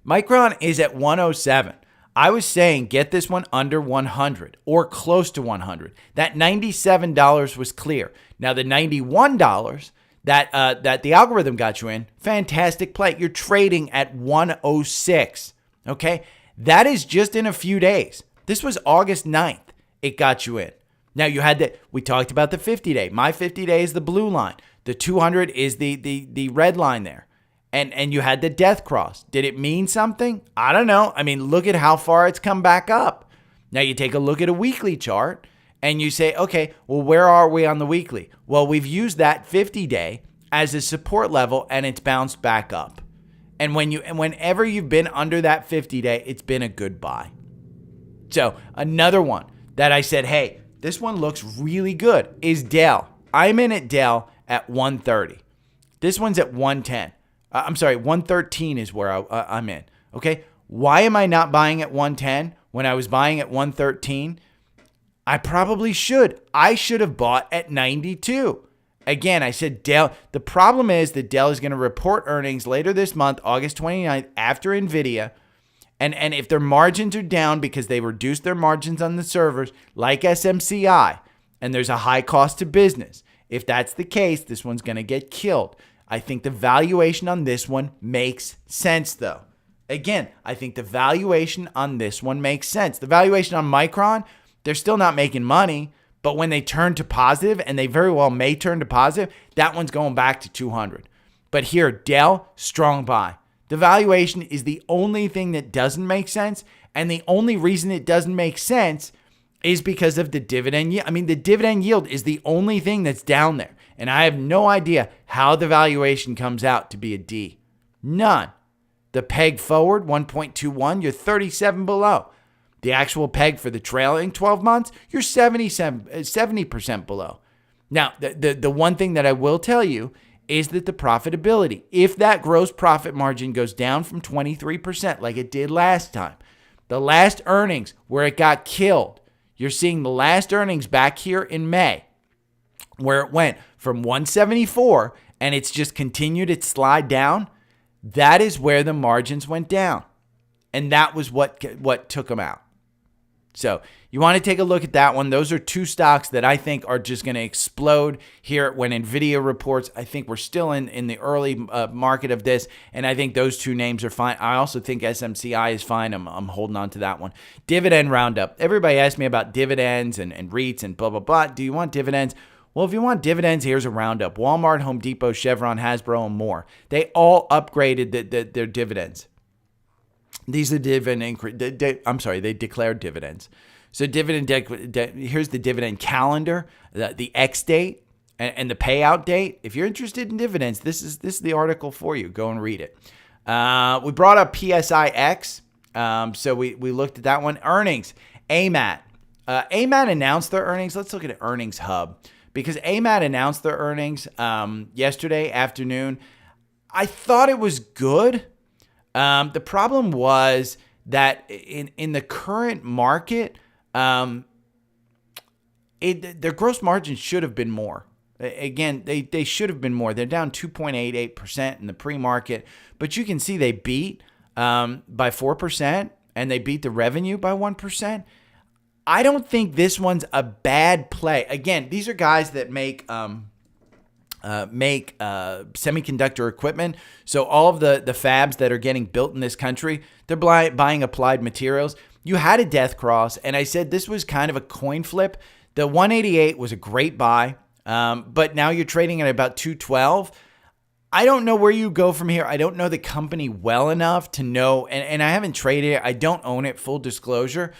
Micron is at 107. I was saying get this one under 100 or close to 100. That $97 was clear. Now the $91 that the algorithm got you in, fantastic play. You're trading at 106, okay? That is just in a few days. This was August 9th. It got you in. Now you had we talked about the 50-day. My 50-day is the blue line. The 200 is the red line there. And you had the death cross. Did it mean something? I don't know. I mean, look at how far it's come back up. Now you take a look at a weekly chart and you say, okay, well, where are we on the weekly? Well, we've used that 50-day as a support level and it's bounced back up. And whenever you've been under that 50-day, it's been a good buy. So another one that I said, hey, this one looks really good is Dell. I'm in at Dell at 130. This one's at 110. 113 is where I'm in. Okay. Why am I not buying at 110 when I was buying at 113? I probably should. I should have bought at 92. Again, I said Dell. The problem is that Dell is going to report earnings later this month, August 29th, after NVIDIA. And if their margins are down because they reduced their margins on the servers, like SMCI, and there's a high cost to business, if that's the case, this one's going to get killed. I think the valuation on this one makes sense, though. Again, I think the valuation on this one makes sense. The valuation on Micron, they're still not making money, but when they turn to positive, and they very well may turn to positive, that one's going back to 200. But here, Dell, strong buy. The valuation is the only thing that doesn't make sense, and the only reason it doesn't make sense is because of the dividend yield. I mean, the dividend yield is the only thing that's down there, and I have no idea how the valuation comes out to be a D. None. The peg forward, 1.21, you're 37 below. The actual peg for the trailing 12 months, you're 70% below. Now, the one thing that I will tell you is that the profitability, if that gross profit margin goes down from 23% like it did last time, the last earnings where it got killed, you're seeing the last earnings back here in May, where it went from 174 and it's just continued its slide down. That is where the margins went down. And that was what took them out. So you want to take a look at that one. Those are two stocks that I think are just going to explode here when NVIDIA reports. I think we're still in the early market of this, and I think those two names are fine. I also think SMCI is fine. I'm holding on to that one. Dividend roundup. Everybody asked me about dividends and REITs and blah, blah, blah. Do you want dividends? Well, if you want dividends, here's a roundup. Walmart, Home Depot, Chevron, Hasbro, and more. They all upgraded their dividends. These are dividend increase. They declared dividends. So here's the dividend calendar, the X date, and the payout date. If you're interested in dividends, this is the article for you. Go and read it. We brought up PSIX. So we looked at that one. Earnings. AMAT. AMAT announced their earnings. Let's look at Earnings Hub, because AMAT announced their earnings yesterday afternoon. I thought it was good. The problem was that in the current market, their gross margin should have been more. Again, they should have been more. They're down 2.88% in the pre-market, but you can see they beat by 4%, and they beat the revenue by 1%. I don't think this one's a bad play. Again, these are guys that make semiconductor equipment. So all of the fabs that are getting built in this country, they're buying applied materials. You had a death cross, and I said this was kind of a coin flip. The 188 was a great buy, but now you're trading at about 212. I don't know where you go from here. I don't know the company well enough to know, and I haven't traded it. I don't own it, full disclosure.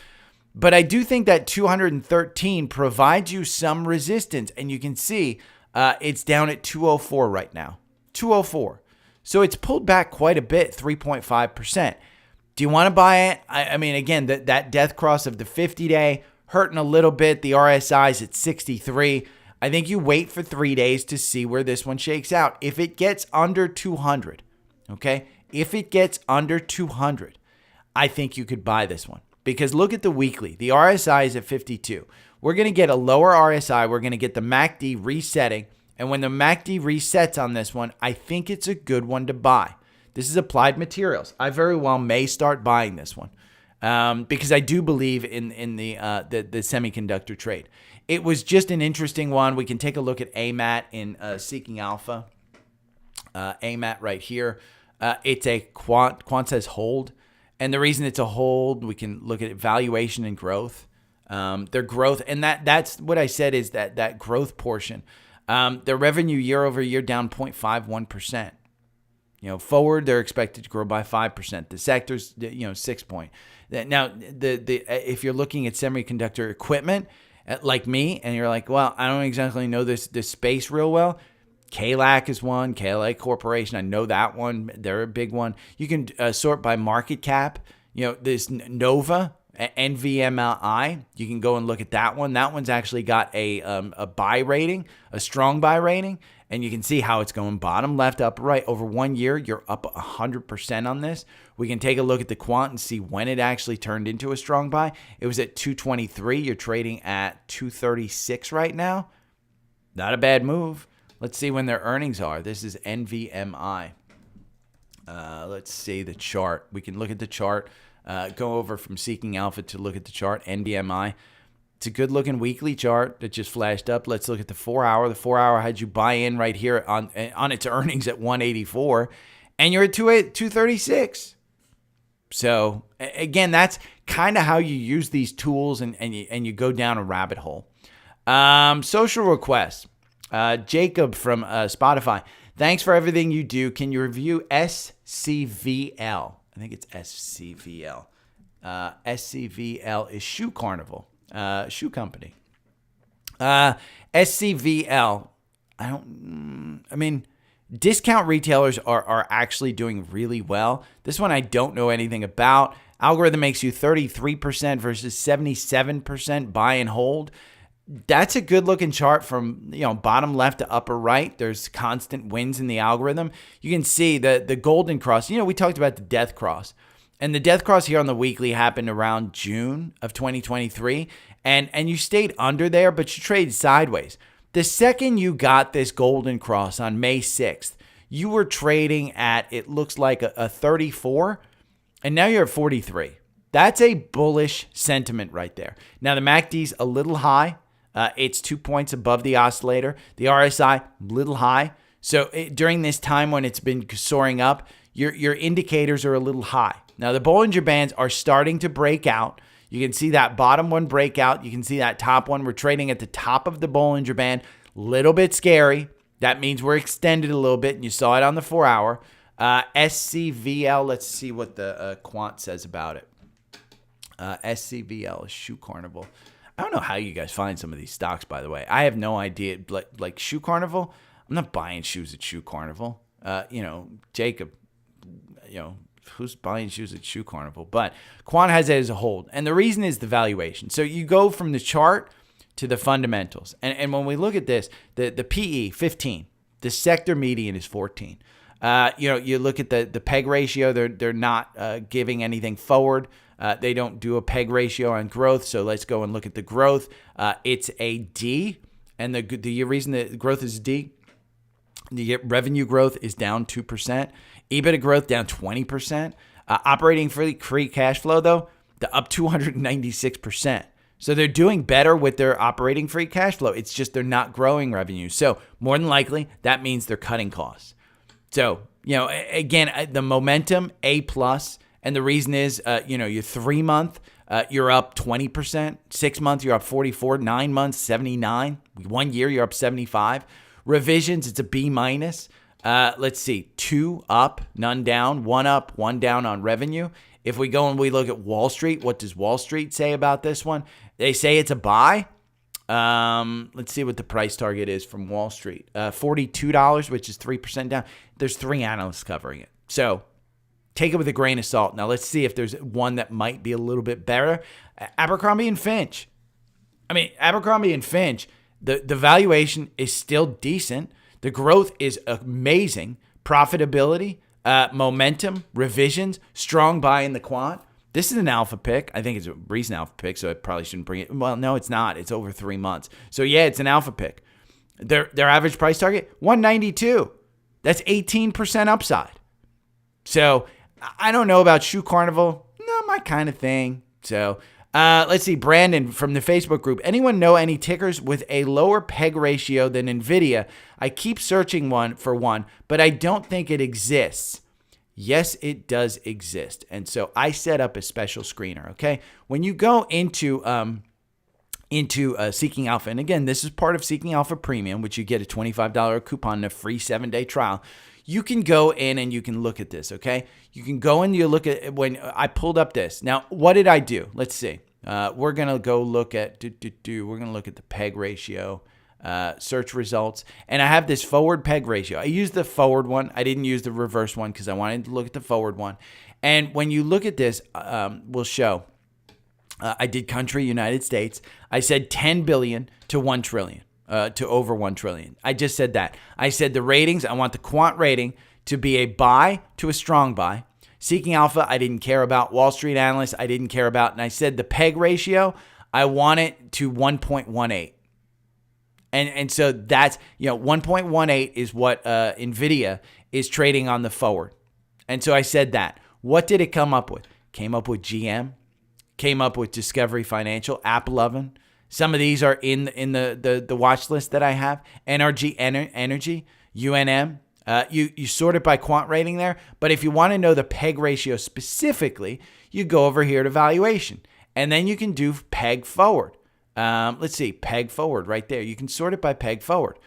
But I do think that 213 provides you some resistance, and you can see it's down at 204 right now. 204. So it's pulled back quite a bit, 3.5%. Do you want to buy it? I mean, again, that death cross of the 50-day hurting a little bit. The RSI is at 63. I think you wait for 3 days to see where this one shakes out. If it gets under 200, okay? If it gets under 200, I think you could buy this one. Because look at the weekly. The RSI is at 52. We're going to get a lower RSI. We're going to get the MACD resetting. And when the MACD resets on this one, I think it's a good one to buy. This is Applied Materials. I very well may start buying this one because I do believe in the semiconductor trade. It was just an interesting one. We can take a look at AMAT in Seeking Alpha. AMAT right here. It's a quant says hold. And the reason it's a hold, we can look at valuation and growth. Their growth, and that's what I said is that growth portion. Their revenue year over year down 0.51%. Forward they're expected to grow by 5%. The sector's 6 point. Now if you're looking at semiconductor equipment like me, and you're like, well, I don't exactly know this space real well. KLAC is one, KLA Corporation. I know that one. They're a big one. You can sort by market cap. This Nova, NVMLI. You can go and look at that one. That one's actually got a buy rating, a strong buy rating, and you can see how it's going bottom left, upper right. Over 1 year, you're up 100% on this. We can take a look at the quant and see when it actually turned into a strong buy. It was at 223. You're trading at 236 right now. Not a bad move. Let's see when their earnings are. This is NVMI. Let's see the chart. We can look at the chart. Go over from Seeking Alpha to look at the chart. NVMI. It's a good-looking weekly chart that just flashed up. Let's look at the 4-hour. The 4-hour had you buy in right here on its earnings at 184, and you're at 236. So again, that's kind of how you use these tools, and you go down a rabbit hole. Social requests. Jacob from Spotfiy. Thanks for everything you do. Can you review SCVL? I think it's SCVL. SCVL is Shoe Carnival. Shoe company. SCVL. Discount retailers are actually doing really well. This one I don't know anything about. Algorithm makes you 33% versus 77% buy and hold. That's a good looking chart from bottom left to upper right. There's constant wins in the algorithm. You can see the golden cross. We talked about the death cross. And the death cross here on the weekly happened around June of 2023. And you stayed under there, but you traded sideways. The second you got this golden cross on May 6th, you were trading at, it looks like a 34, and now you're at 43. That's a bullish sentiment right there. Now, the MACD's a little high. It's 2 points above the oscillator. The RSI, little high. So during this time when it's been soaring up, your indicators are a little high. Now, the Bollinger Bands are starting to break out. You can see that bottom one break out. You can see that top one. We're trading at the top of the Bollinger Band. Little bit scary. That means we're extended a little bit, and you saw it on the 4-hour. SCVL, let's see what the quant says about it. SCVL is Shoe Carnival. I don't know how you guys find some of these stocks, by the way. I have no idea. Like Shoe Carnival, I'm not buying shoes at Shoe Carnival. Jacob, who's buying shoes at Shoe Carnival? But quant has it as a hold. And the reason is the valuation. So you go from the chart to the fundamentals. And when we look at this, the PE, 15. The sector median is 14. You look at the PEG ratio. They're not giving anything forward. They don't do a PEG ratio on growth. So let's go and look at the growth. It's a D. And the reason that growth is D, the revenue growth is down 2%. EBITDA growth down 20%. Operating free cash flow, though, the up 296%. So they're doing better with their operating free cash flow. It's just they're not growing revenue. So more than likely, that means they're cutting costs. So, again, the momentum, A+. And the reason is, your 3 month, you're up 20%. 6 months, you're up 44. 9 months, 79. 1 year, you're up 75. Revisions, it's a B-. Let's see, 2 up, none down, 1 up, 1 down on revenue. If we go and we look at Wall Street, what does Wall Street say about this one? They say it's a buy. Let's see what the price target is from Wall Street. $42, which is 3% down. There's 3 analysts covering it. So take it with a grain of salt. Now let's see if there's one that might be a little bit better. Abercrombie and Finch. Abercrombie and Finch, the valuation is still decent. The growth is amazing. Profitability, momentum, revisions, strong buy in the quant. This is an alpha pick. I think it's a recent alpha pick, so I probably shouldn't bring it. Well, no, it's not. It's over 3 months. So, yeah, it's an alpha pick. Their average price target, 192. That's 18% upside. So, I don't know about Shoe Carnival. Not my kind of thing. So, let's see. Brandon from the Facebook group. Anyone know any tickers with a lower PEG ratio than NVIDIA? I keep searching for one, but I don't think it exists. Yes, it does exist. And so I set up a special screener, okay? When you go into Seeking Alpha, and again, this is part of Seeking Alpha Premium, which you get a $25 coupon and a free 7-day trial. You can go in and you can look at this, okay? You can go and you look at when I pulled up this. Now, what did I do? Let's see. We're going to go look at, we're going to look at the PEG ratio. Search results, and I have this forward PEG ratio. I used the forward one. I didn't use the reverse one because I wanted to look at the forward one. And when you look at this, we'll show. I did country, United States. I said 10 billion to 1 trillion, to over 1 trillion. I just said that. I said the ratings, I want the quant rating to be a buy to a strong buy. Seeking Alpha, I didn't care about. Wall Street Analyst, I didn't care about. And I said the PEG ratio, I want it to 1.18. And so that's, 1.18 is what NVIDIA is trading on the forward. And so I said that. What did it come up with? Came up with GM, came up with Discovery Financial, Apple Oven. Some of these are in the watch list that I have. NRG Energy, UNM. You sort it by quant rating there. But if you want to know the PEG ratio specifically, you go over here to valuation. And then you can do PEG forward. Let's see, PEG forward right there. You can sort it by PEG forward.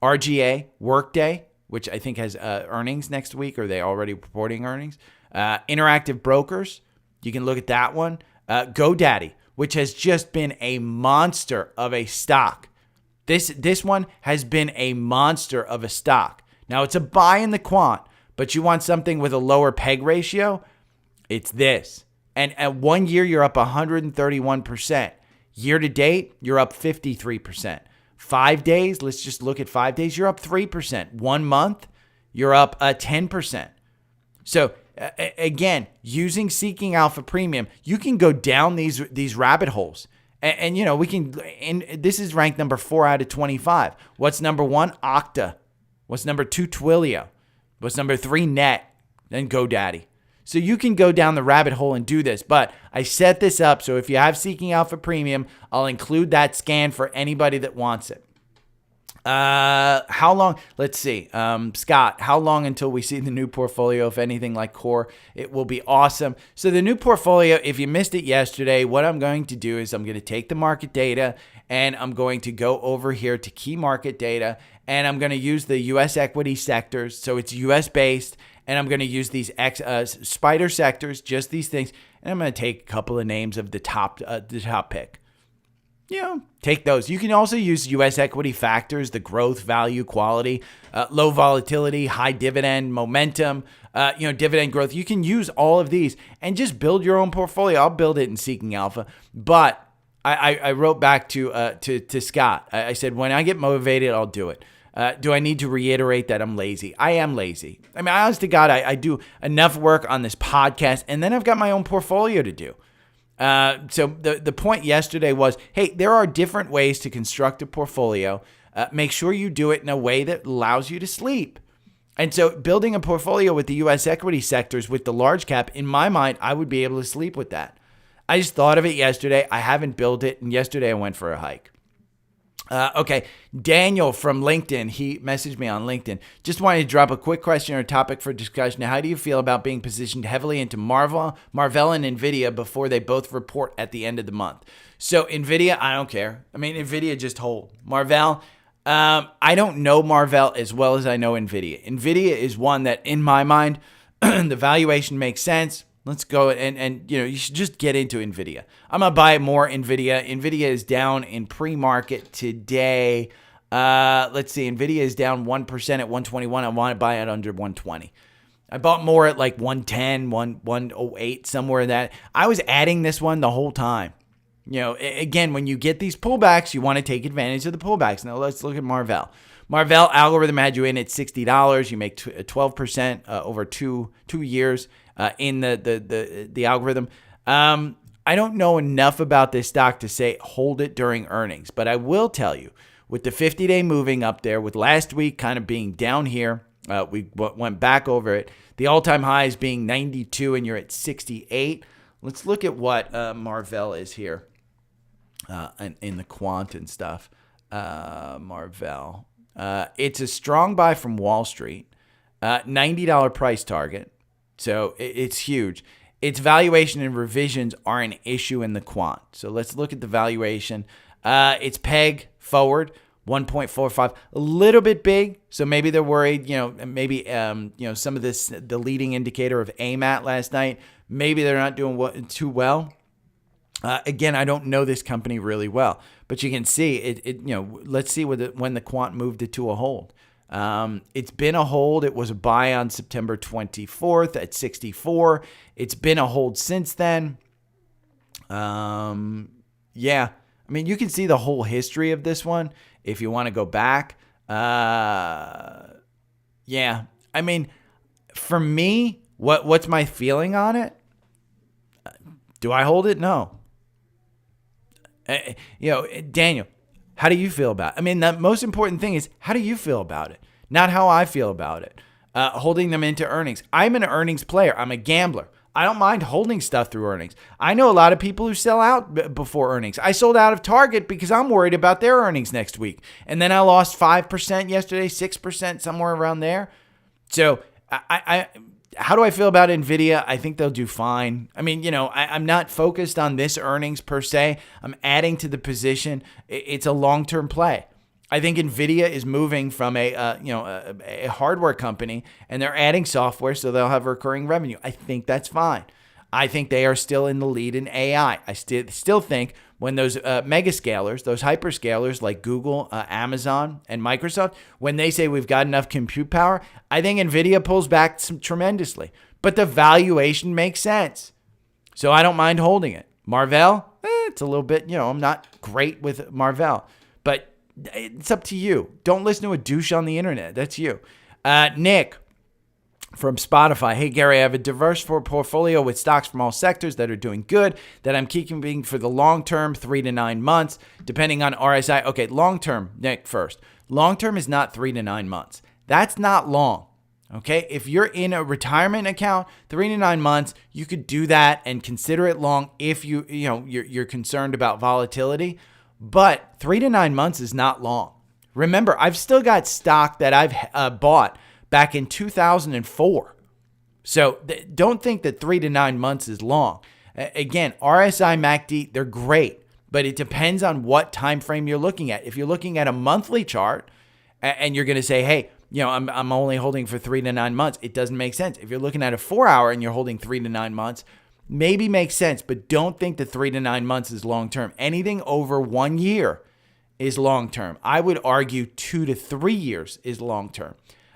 RGA, Workday, which I think has earnings next week, or they already reporting earnings. Interactive Brokers, you can look at that one. GoDaddy, which has just been a monster of a stock. This one has been a monster of a stock. Now, it's a buy in the quant, but you want something with a lower PEG ratio, it's this. And at 1 year, you're up 131%. Year to date, you're up 53%. 5 days, let's just look at 5 days, you're up 3%. 1 month, you're up 10%. So again, using Seeking Alpha Premium, you can go down these rabbit holes. And we can, and this is ranked number 4 out of 25. What's number 1? Okta. What's number 2? Twilio. What's number 3? Net. Then GoDaddy. So you can go down the rabbit hole and do this. But I set this up so if you have Seeking Alpha Premium, I'll include that scan for anybody that wants it. How long? Let's see. Scott, how long until we see the new portfolio? If anything like core, it will be awesome. So the new portfolio, if you missed it yesterday, what I'm going to do is I'm going to take the market data and I'm going to go over here to key market data and I'm going to use the U.S. equity sectors. So it's U.S. based and I'm going to use these spider sectors, just these things. And I'm going to take a couple of names of the top pick. Take those. You can also use U.S. equity factors, the growth, value, quality, low volatility, high dividend, momentum, dividend growth. You can use all of these and just build your own portfolio. I'll build it in Seeking Alpha. But I wrote back to Scott. I said, when I get motivated, I'll do it. Do I need to reiterate that I'm lazy? I am lazy. I mean, honest to God, I do enough work on this podcast, and then I've got my own portfolio to do. So the point yesterday was, hey, there are different ways to construct a portfolio. Make sure you do it in a way that allows you to sleep. And so building a portfolio with the U.S. equity sectors with the large cap, in my mind, I would be able to sleep with that. I just thought of it yesterday. I haven't built it. And yesterday I went for a hike. Okay, Daniel from LinkedIn, he messaged me on LinkedIn. Just wanted to drop a quick question or topic for discussion. How do you feel about being positioned heavily into Marvell and NVIDIA before they both report at the end of the month? So NVIDIA, I don't care. I mean, NVIDIA just hold. Marvell, I don't know Marvell as well as I know NVIDIA. NVIDIA is one that, in my mind, the valuation makes sense. Let's go and you should just get into NVIDIA. I'm going to buy more NVIDIA. NVIDIA is down in pre-market today. Let's see. NVIDIA is down 1% at 121. I want to buy it under 120. I bought more at like 110, 108, somewhere in that. I was adding this one the whole time. Again, when you get these pullbacks, you want to take advantage of the pullbacks. Now let's look at Marvell. Marvell algorithm had you in at $60. You make 12% over two years. In the algorithm. I don't know enough about this stock to say hold it during earnings, but I will tell you, with the 50-day moving up there, with last week kind of being down here, we went back over it. The all-time high is being 92, and you're at 68. Let's look at what Marvell is here in the quant and stuff. Marvell. It's a strong buy from Wall Street, $90 price target. So it's huge. Its valuation and revisions are an issue in the quant. So let's look at the valuation. It's PEG forward 1.45, a little bit big. So maybe they're worried, maybe some of this, the leading indicator of AMAT last night, maybe they're not doing too well. Again, I don't know this company really well, but you can see let's see when the quant moved it to a hold. It's been a hold. It was a buy on September 24th at 64. It's been a hold since then. Yeah. I mean, you can see the whole history of this one if you want to go back. Yeah. I mean, for me, what's my feeling on it? Do I hold it? No. Daniel, How do you feel about it? I mean, the most important thing is, how do you feel about it? Not how I feel about it. Holding them into earnings. I'm an earnings player. I'm a gambler. I don't mind holding stuff through earnings. I know a lot of people who sell out before earnings. I sold out of Target because I'm worried about their earnings next week. And then I lost 5% yesterday, 6%, somewhere around there. So how do I feel about NVIDIA? I think they'll do fine. I mean, I'm not focused on this earnings per se. I'm adding to the position. It's a long-term play. I think NVIDIA is moving from a hardware company, and they're adding software so they'll have recurring revenue. I think that's fine. I think they are still in the lead in AI. I still think when those mega scalers, those hyperscalers like Google, Amazon, and Microsoft, when they say we've got enough compute power, I think NVIDIA pulls back tremendously. But the valuation makes sense. So I don't mind holding it. Marvell, it's a little bit, I'm not great with Marvell. But it's up to you. Don't listen to a douche on the internet. That's you. Nick from Spotfiy. Hey, Gary, I have a diverse portfolio with stocks from all sectors that are doing good that I'm keeping for the long term, 3 to 9 months, depending on RSI. Okay, long term, Nick, first. Long term is not 3 to 9 months. That's not long. Okay, if you're in a retirement account, 3 to 9 months, you could do that and consider it long if you're concerned about volatility. But 3 to 9 months is not long. Remember, I've still got stock that I've bought back in 2004. So don't think that 3 to 9 months is long. Again, RSI, MACD, they're great, but it depends on what time frame you're looking at. If you're looking at a monthly chart and you're going to say, hey, I'm only holding for 3 to 9 months, it doesn't make sense. If you're looking at a 4 hour and you're holding 3 to 9 months, maybe makes sense, but don't think that 3 to 9 months is long-term. Anything over 1 year is long-term. I would argue 2 to 3 years is long-term.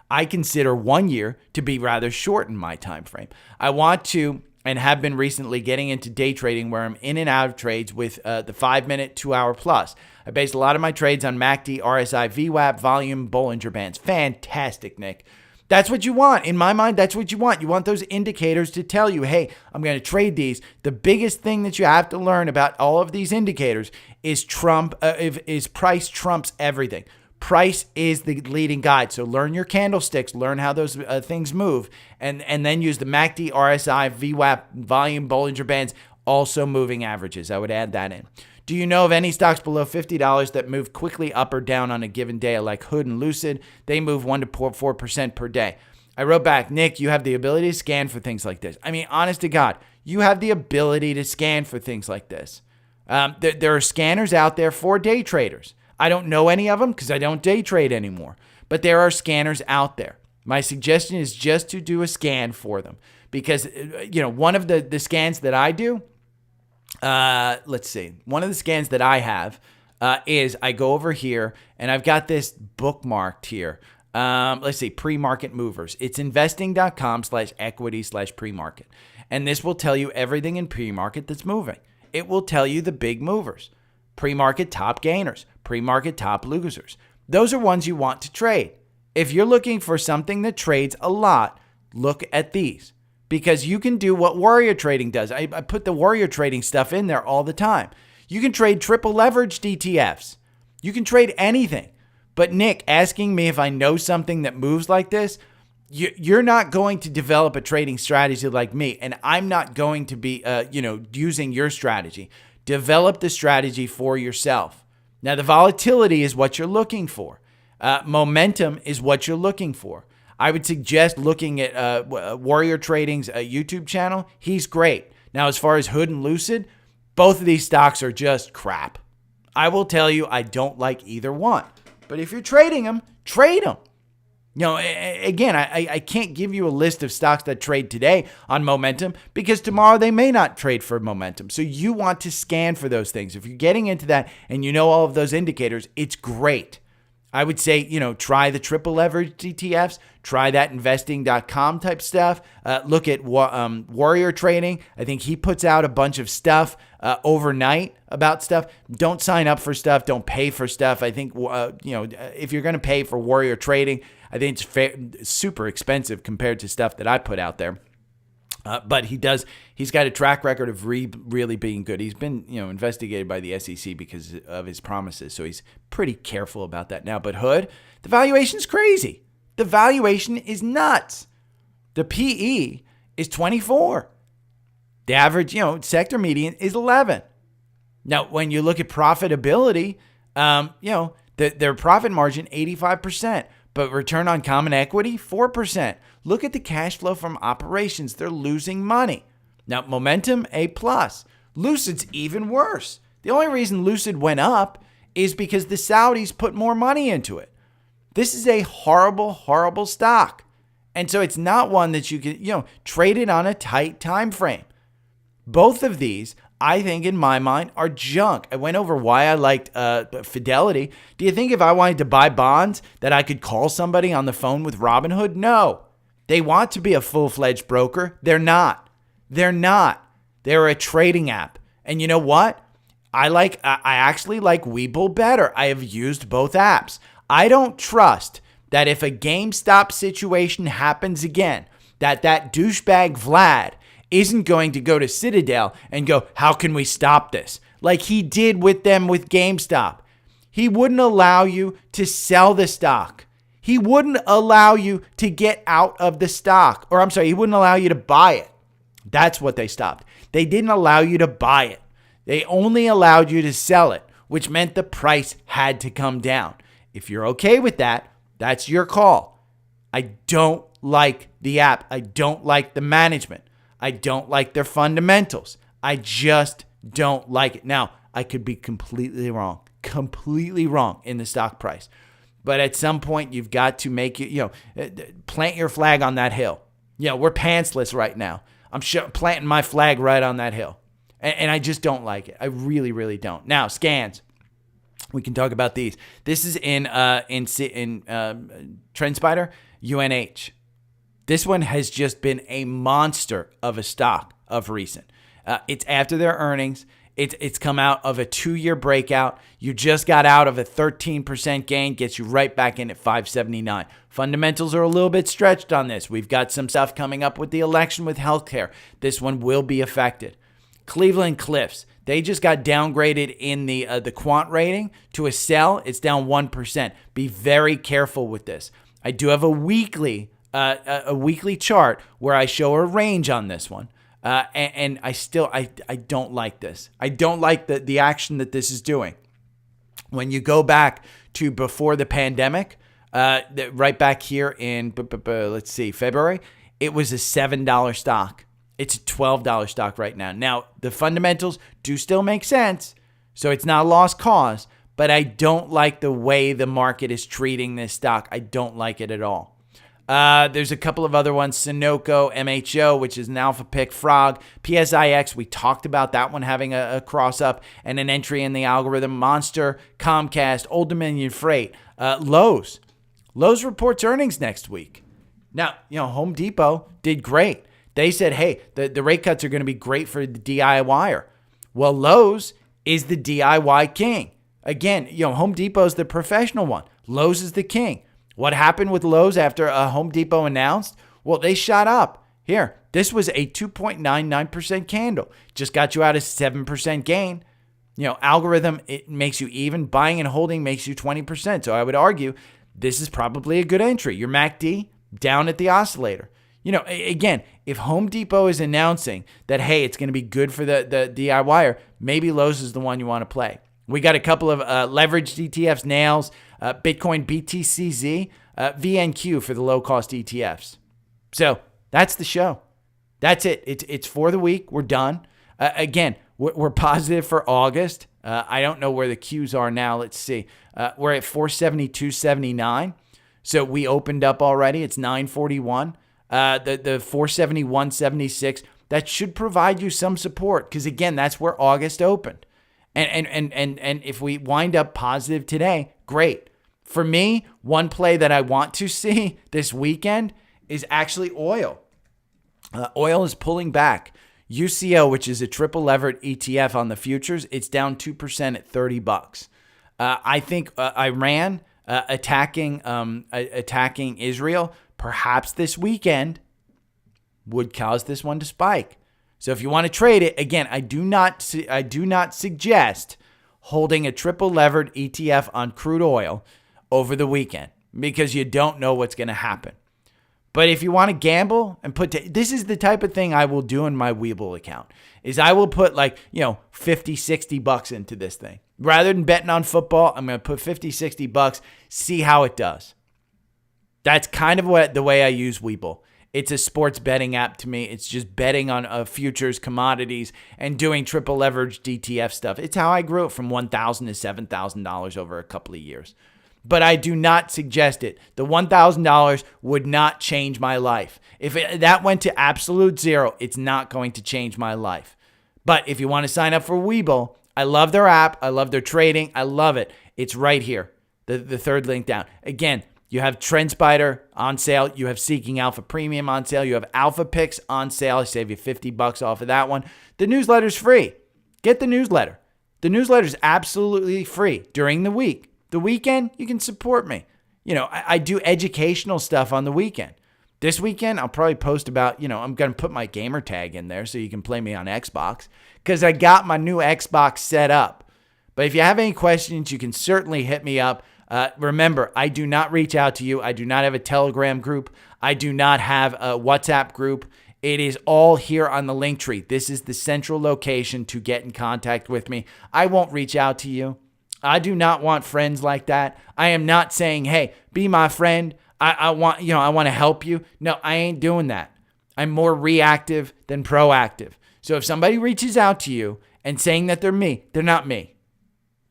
I consider 1 year to be rather short in my time frame. I want to, and have been recently, getting into day trading where I'm in and out of trades with the 5-minute, 2 hour plus. I based a lot of my trades on MACD, RSI, VWAP, volume, Bollinger Bands. Fantastic, Nick. That's what you want. In my mind, that's what you want. You want those indicators to tell you, hey, I'm going to trade these. The biggest thing that you have to learn about all of these indicators is price trumps everything. Price is the leading guide. So learn your candlesticks, learn how those things move, and then use the MACD, RSI, VWAP, volume, Bollinger Bands, also moving averages. I would add that in. Do you know of any stocks below $50 that move quickly up or down on a given day, like Hood and Lucid? They move 1 to 4% per day. I wrote back, Nick, you have the ability to scan for things like this. I mean, honest to God, you have the ability to scan for things like this. There are scanners out there for day traders. I don't know any of them because I don't day trade anymore. But there are scanners out there. My suggestion is just to do a scan for them. Because, one of the scans that I do, let's see. One of the scans that I have is I go over here and I've got this bookmarked here. Let's see, pre-market movers. It's investing.com/equity/pre-market. And this will tell you everything in pre-market that's moving. It will tell you the big movers. Pre-market top gainers, pre-market top losers. Those are ones you want to trade. If you're looking for something that trades a lot, look at these. Because you can do what Warrior Trading does. I put the Warrior Trading stuff in there all the time. You can trade triple leveraged ETFs. You can trade anything. But Nick, asking me if I know something that moves like this, you're not going to develop a trading strategy like me. And I'm not going to be, using your strategy. Develop the strategy for yourself. Now, the volatility is what you're looking for. Momentum is what you're looking for. I would suggest looking at Warrior Trading's YouTube channel. He's great. Now, as far as Hood and Lucid, both of these stocks are just crap. I will tell you, I don't like either one. But if you're trading them, trade them. Again, I can't give you a list of stocks that trade today on momentum because tomorrow they may not trade for momentum. So you want to scan for those things. If you're getting into that and you know all of those indicators, it's great. I would say, try the triple leverage ETFs, try that investing.com type stuff. Look at Warrior Trading. I think he puts out a bunch of stuff overnight about stuff. Don't sign up for stuff. Don't pay for stuff. I think, if you're going to pay for Warrior Trading, I think it's super expensive compared to stuff that I put out there. But he's got a track record of really being good. He's been, investigated by the SEC because of his promises. So he's pretty careful about that now. But Hood, the valuation's crazy. The valuation is nuts. The PE is 24. The average, sector median is 11. Now, when you look at profitability, their profit margin, 85%. But return on common equity, 4%. Look at the cash flow from operations. They're losing money. Now, Momentum, A+. Lucid's even worse. The only reason Lucid went up is because the Saudis put more money into it. This is a horrible, horrible stock. And so it's not one that you can, trade it on a tight time frame. Both of these, I think, in my mind, are junk. I went over why I liked Fidelity. Do you think if I wanted to buy bonds that I could call somebody on the phone with Robinhood? No. They want to be a full-fledged broker. They're not. They're a trading app. And you know what? I actually like Webull better. I have used both apps. I don't trust that if a GameStop situation happens again, that douchebag Vlad isn't going to go to Citadel and go, how can we stop this? Like he did with them with GameStop. He wouldn't allow you to sell the stock. He wouldn't allow you to get out of the stock. Or he wouldn't allow you to buy it. That's what they stopped. They didn't allow you to buy it. They only allowed you to sell it, which meant the price had to come down. If you're okay with that, that's your call. I don't like the app. I don't like the management. I don't like their fundamentals. I just don't like it. Now, I could be completely wrong in the stock price. But at some point, you've got to make it, plant your flag on that hill. We're pantsless right now. I'm planting my flag right on that hill. And I just don't like it. I really, really don't. Now, scans. We can talk about these. This is in Trendspider, UNH. This one has just been a monster of a stock of recent. It's after their earnings. It's come out of a 2-year breakout. You just got out of a 13% gain, gets you right back in at 579. Fundamentals are a little bit stretched on this. We've got some stuff coming up with the election with healthcare. This one will be affected. Cleveland Cliffs. They just got downgraded in the quant rating to a sell. It's down 1%. Be very careful with this. I do have a weekly chart where I show a range on this one. And I don't like this. I don't like the action that this is doing. When you go back to before the pandemic, right back here in, let's see, February, it was a $7 stock. It's a $12 stock right now. Now, the fundamentals do still make sense, so it's not a lost cause, but I don't like the way the market is treating this stock. I don't like it at all. There's a couple of other ones, Sunoco, MHO, which is an alpha pick, Frog, PSIX. We talked about that one having a cross up and an entry in the algorithm. Monster, Comcast, Old Dominion Freight, Lowe's. Lowe's reports earnings next week. Now, Home Depot did great. They said, hey, the rate cuts are going to be great for the DIYer. Well, Lowe's is the DIY king. Again, Home Depot is the professional one. Lowe's is the king. What happened with Lowe's after Home Depot announced? Well, they shot up. Here, this was a 2.99% candle. Just got you out a 7% gain. Algorithm, it makes you even. Buying and holding makes you 20%. So I would argue this is probably a good entry. Your MACD down at the oscillator. Again, if Home Depot is announcing that, hey, it's going to be good for the DIYer, maybe Lowe's is the one you want to play. We got a couple of leveraged ETFs, Nails, Bitcoin BTCZ, VNQ for the low-cost ETFs. So that's the show. That's it. It's for the week. We're done. Again, we're positive for August. I don't know where the Qs are now. Let's see. We're at 472.79. So we opened up already. It's 941. The 471.76, that should provide you some support because, again, that's where August opened. And if we wind up positive today, great. For me, one play that I want to see this weekend is actually oil. Oil is pulling back. UCO, which is a triple levered ETF on the futures, it's down 2% at $30. I think Iran attacking Israel perhaps this weekend would cause this one to spike. So if you want to trade it, again, I do not suggest holding a triple levered ETF on crude oil over the weekend because you don't know what's going to happen. But if you want to gamble and this is the type of thing I will do in my Webull account, is I will put like, $50-$60 into this thing. Rather than betting on football, I'm going to put $50-$60, see how it does. That's kind of the way I use Webull. It's a sports betting app to me. It's just betting on futures, commodities, and doing triple leverage DTF stuff. It's how I grew it from $1,000 to $7,000 over a couple of years. But I do not suggest it. The $1,000 would not change my life. If that went to absolute zero, it's not going to change my life. But if you want to sign up for Webull, I love their app. I love their trading. I love it. It's right here, the third link down. Again, you have Trendspider on sale. You have Seeking Alpha Premium on sale. You have Alpha Picks on sale. I save you $50 off of that one. The newsletter's free. Get the newsletter. The newsletter is absolutely free during the week. The weekend, you can support me. I do educational stuff on the weekend. This weekend, I'll probably post about, I'm going to put my gamer tag in there so you can play me on Xbox because I got my new Xbox set up. But if you have any questions, you can certainly hit me up. Remember, I do not reach out to you. I do not have a Telegram group. I do not have a WhatsApp group. It is all here on the link tree. This is the central location to get in contact with me. I won't reach out to you. I do not want friends like that. I am not saying, hey, be my friend. I want to help you. No, I ain't doing that. I'm more reactive than proactive. So if somebody reaches out to you and saying that they're me, they're not me.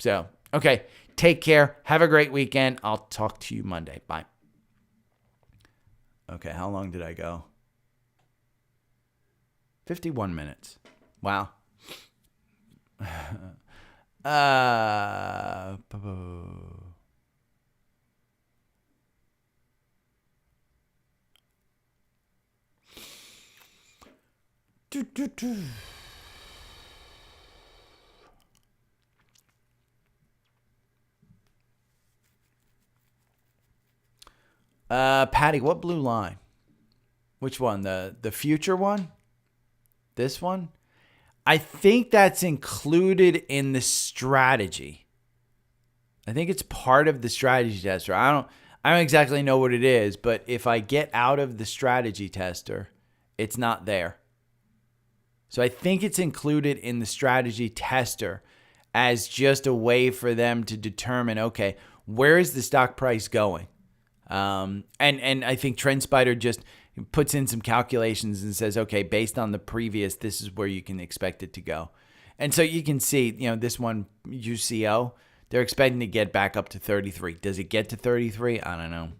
So, okay, take care. Have a great weekend. I'll talk to you Monday. Bye. Okay, how long did I go? 51 minutes. Wow. Patty, what blue line? Which one? The future one? This one? I think that's included in the strategy. I think it's part of the strategy tester. I don't exactly know what it is, but if I get out of the strategy tester, it's not there. So I think it's included in the strategy tester as just a way for them to determine, okay, where is the stock price going? And I think Trendspider just puts in some calculations and says, okay, based on the previous, this is where you can expect it to go. And so you can see, this one, UCO, they're expecting to get back up to 33. Does it get to 33? I don't know.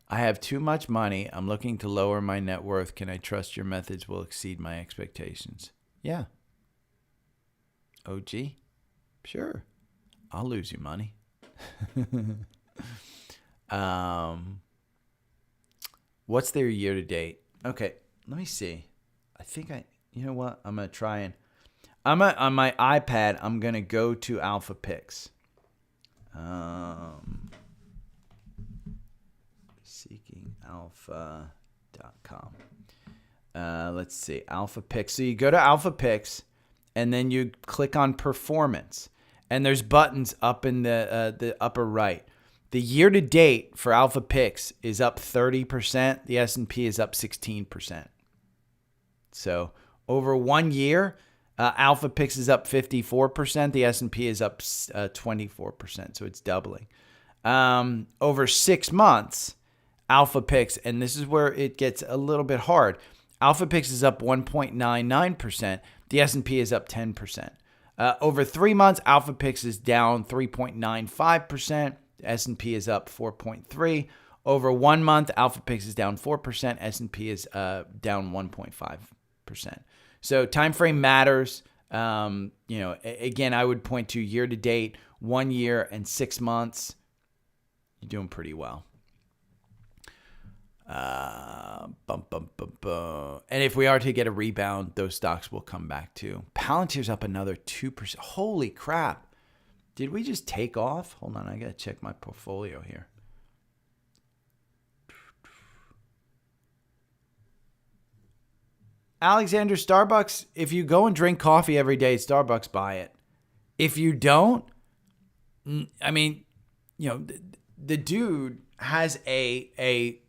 I have too much money. I'm looking to lower my net worth. Can I trust your methods will exceed my expectations? Yeah. OG? Sure. I'll lose you money. What's their year to date? Okay, let me see. I think you know what? I'm going to try and on my iPad, I'm going to go to Alpha Picks. SeekingAlpha.com. Let's see. Alpha Picks. So you go to Alpha Picks and then you click on performance. And there's buttons up in the upper right. The year to date for Alpha Picks is up 30%. The S&P is up 16%. So over 1 year, Alpha Picks is up 54%. The S&P is up 24%. So it's doubling. Over 6 months, Alpha Picks, and this is where it gets a little bit hard. Alpha Picks is up 1.99%. The S&P is up 10%. Over 3 months, Alpha Picks is down 3.95%. The S&P is up 4.3%. Over 1 month, Alpha Picks is down 4%. S&P is down 1.5%. So time frame matters. Again, I would point to year to date, 1 year and 6 months. You're doing pretty well. And if we are to get a rebound, those stocks will come back too. Palantir's up another 2%. Holy crap. Did we just take off? Hold on, I got to check my portfolio here. Alexander, Starbucks, if you go and drink coffee every day at Starbucks, buy it. If you don't, I mean, you know, the dude has a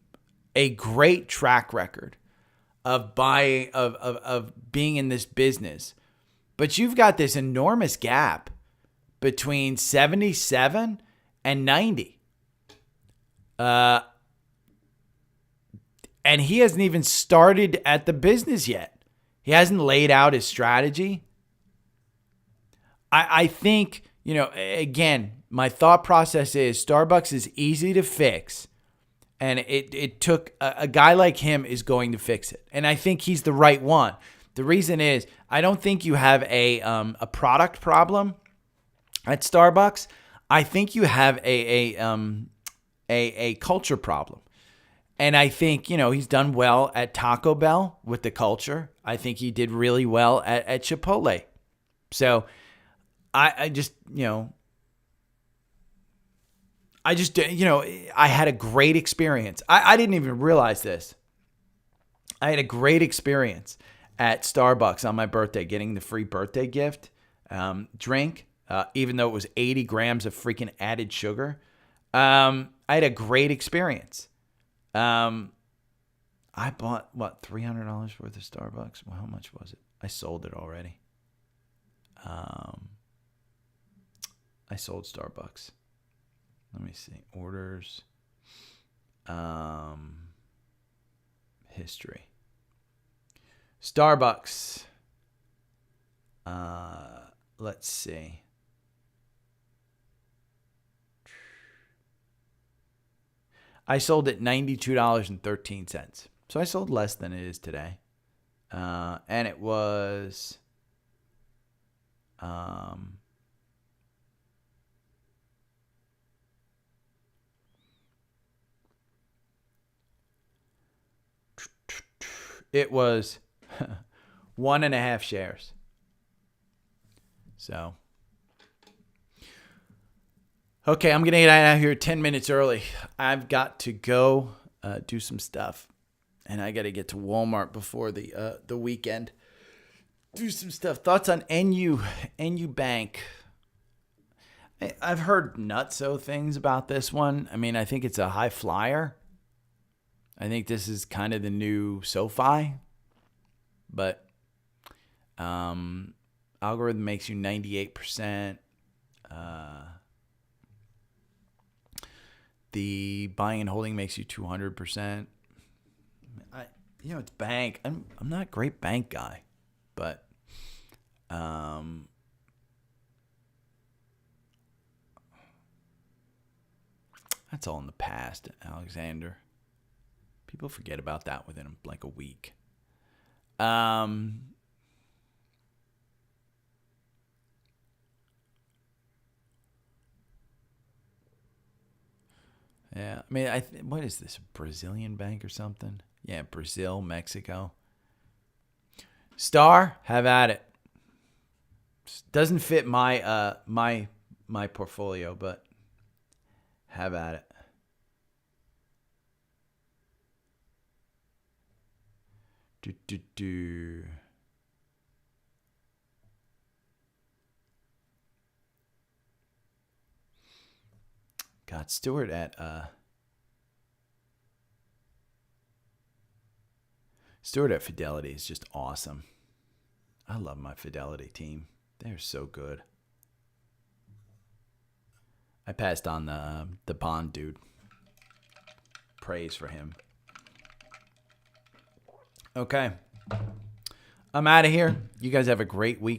great track record of buying, of being in this business. But you've got this enormous gap between 77 and 90. And he hasn't even started at the business yet. He hasn't laid out his strategy. I think, you know, again, my thought process is Starbucks is easy to fix. And it took a guy like him is going to fix it. And I think he's the right one. The reason is I don't think you have a product problem at Starbucks. I think you have a culture problem. And I think, you know, he's done well at Taco Bell with the culture. I think he did really well at Chipotle. So I just, you know, I had a great experience. I didn't even realize this. I had a great experience at Starbucks on my birthday, getting the free birthday gift drink, even though it was 80 grams of freaking added sugar. I had a great experience. I bought, what, $300 worth of Starbucks? Well, how much was it? I sold it already. I sold Starbucks. Let me see. Orders. History. Starbucks. Let's see. I sold it $92.13. So I sold less than it is today. And it was it was 1.5 shares. So okay, I'm going to get out of here 10 minutes early. I've got to go do some stuff. And I got to get to Walmart before the weekend. Do some stuff. Thoughts on NU Bank? I've heard nutso things about this one. I mean, I think it's a high flyer. I think this is kind of the new SOFI. But algorithm makes you 98%. The buying and holding makes you 200%. It's bank. I'm not a great bank guy, but that's all in the past, Alexander. People forget about that within like a week. Yeah, I mean, what is this, a Brazilian bank or something? Yeah, Brazil, Mexico. Star, have at it. Doesn't fit my my portfolio, but have at it. God, Stewart at Fidelity is just awesome. I love my Fidelity team. They're so good. I passed on the bond dude. Praise for him. Okay. I'm out of here. You guys have a great week.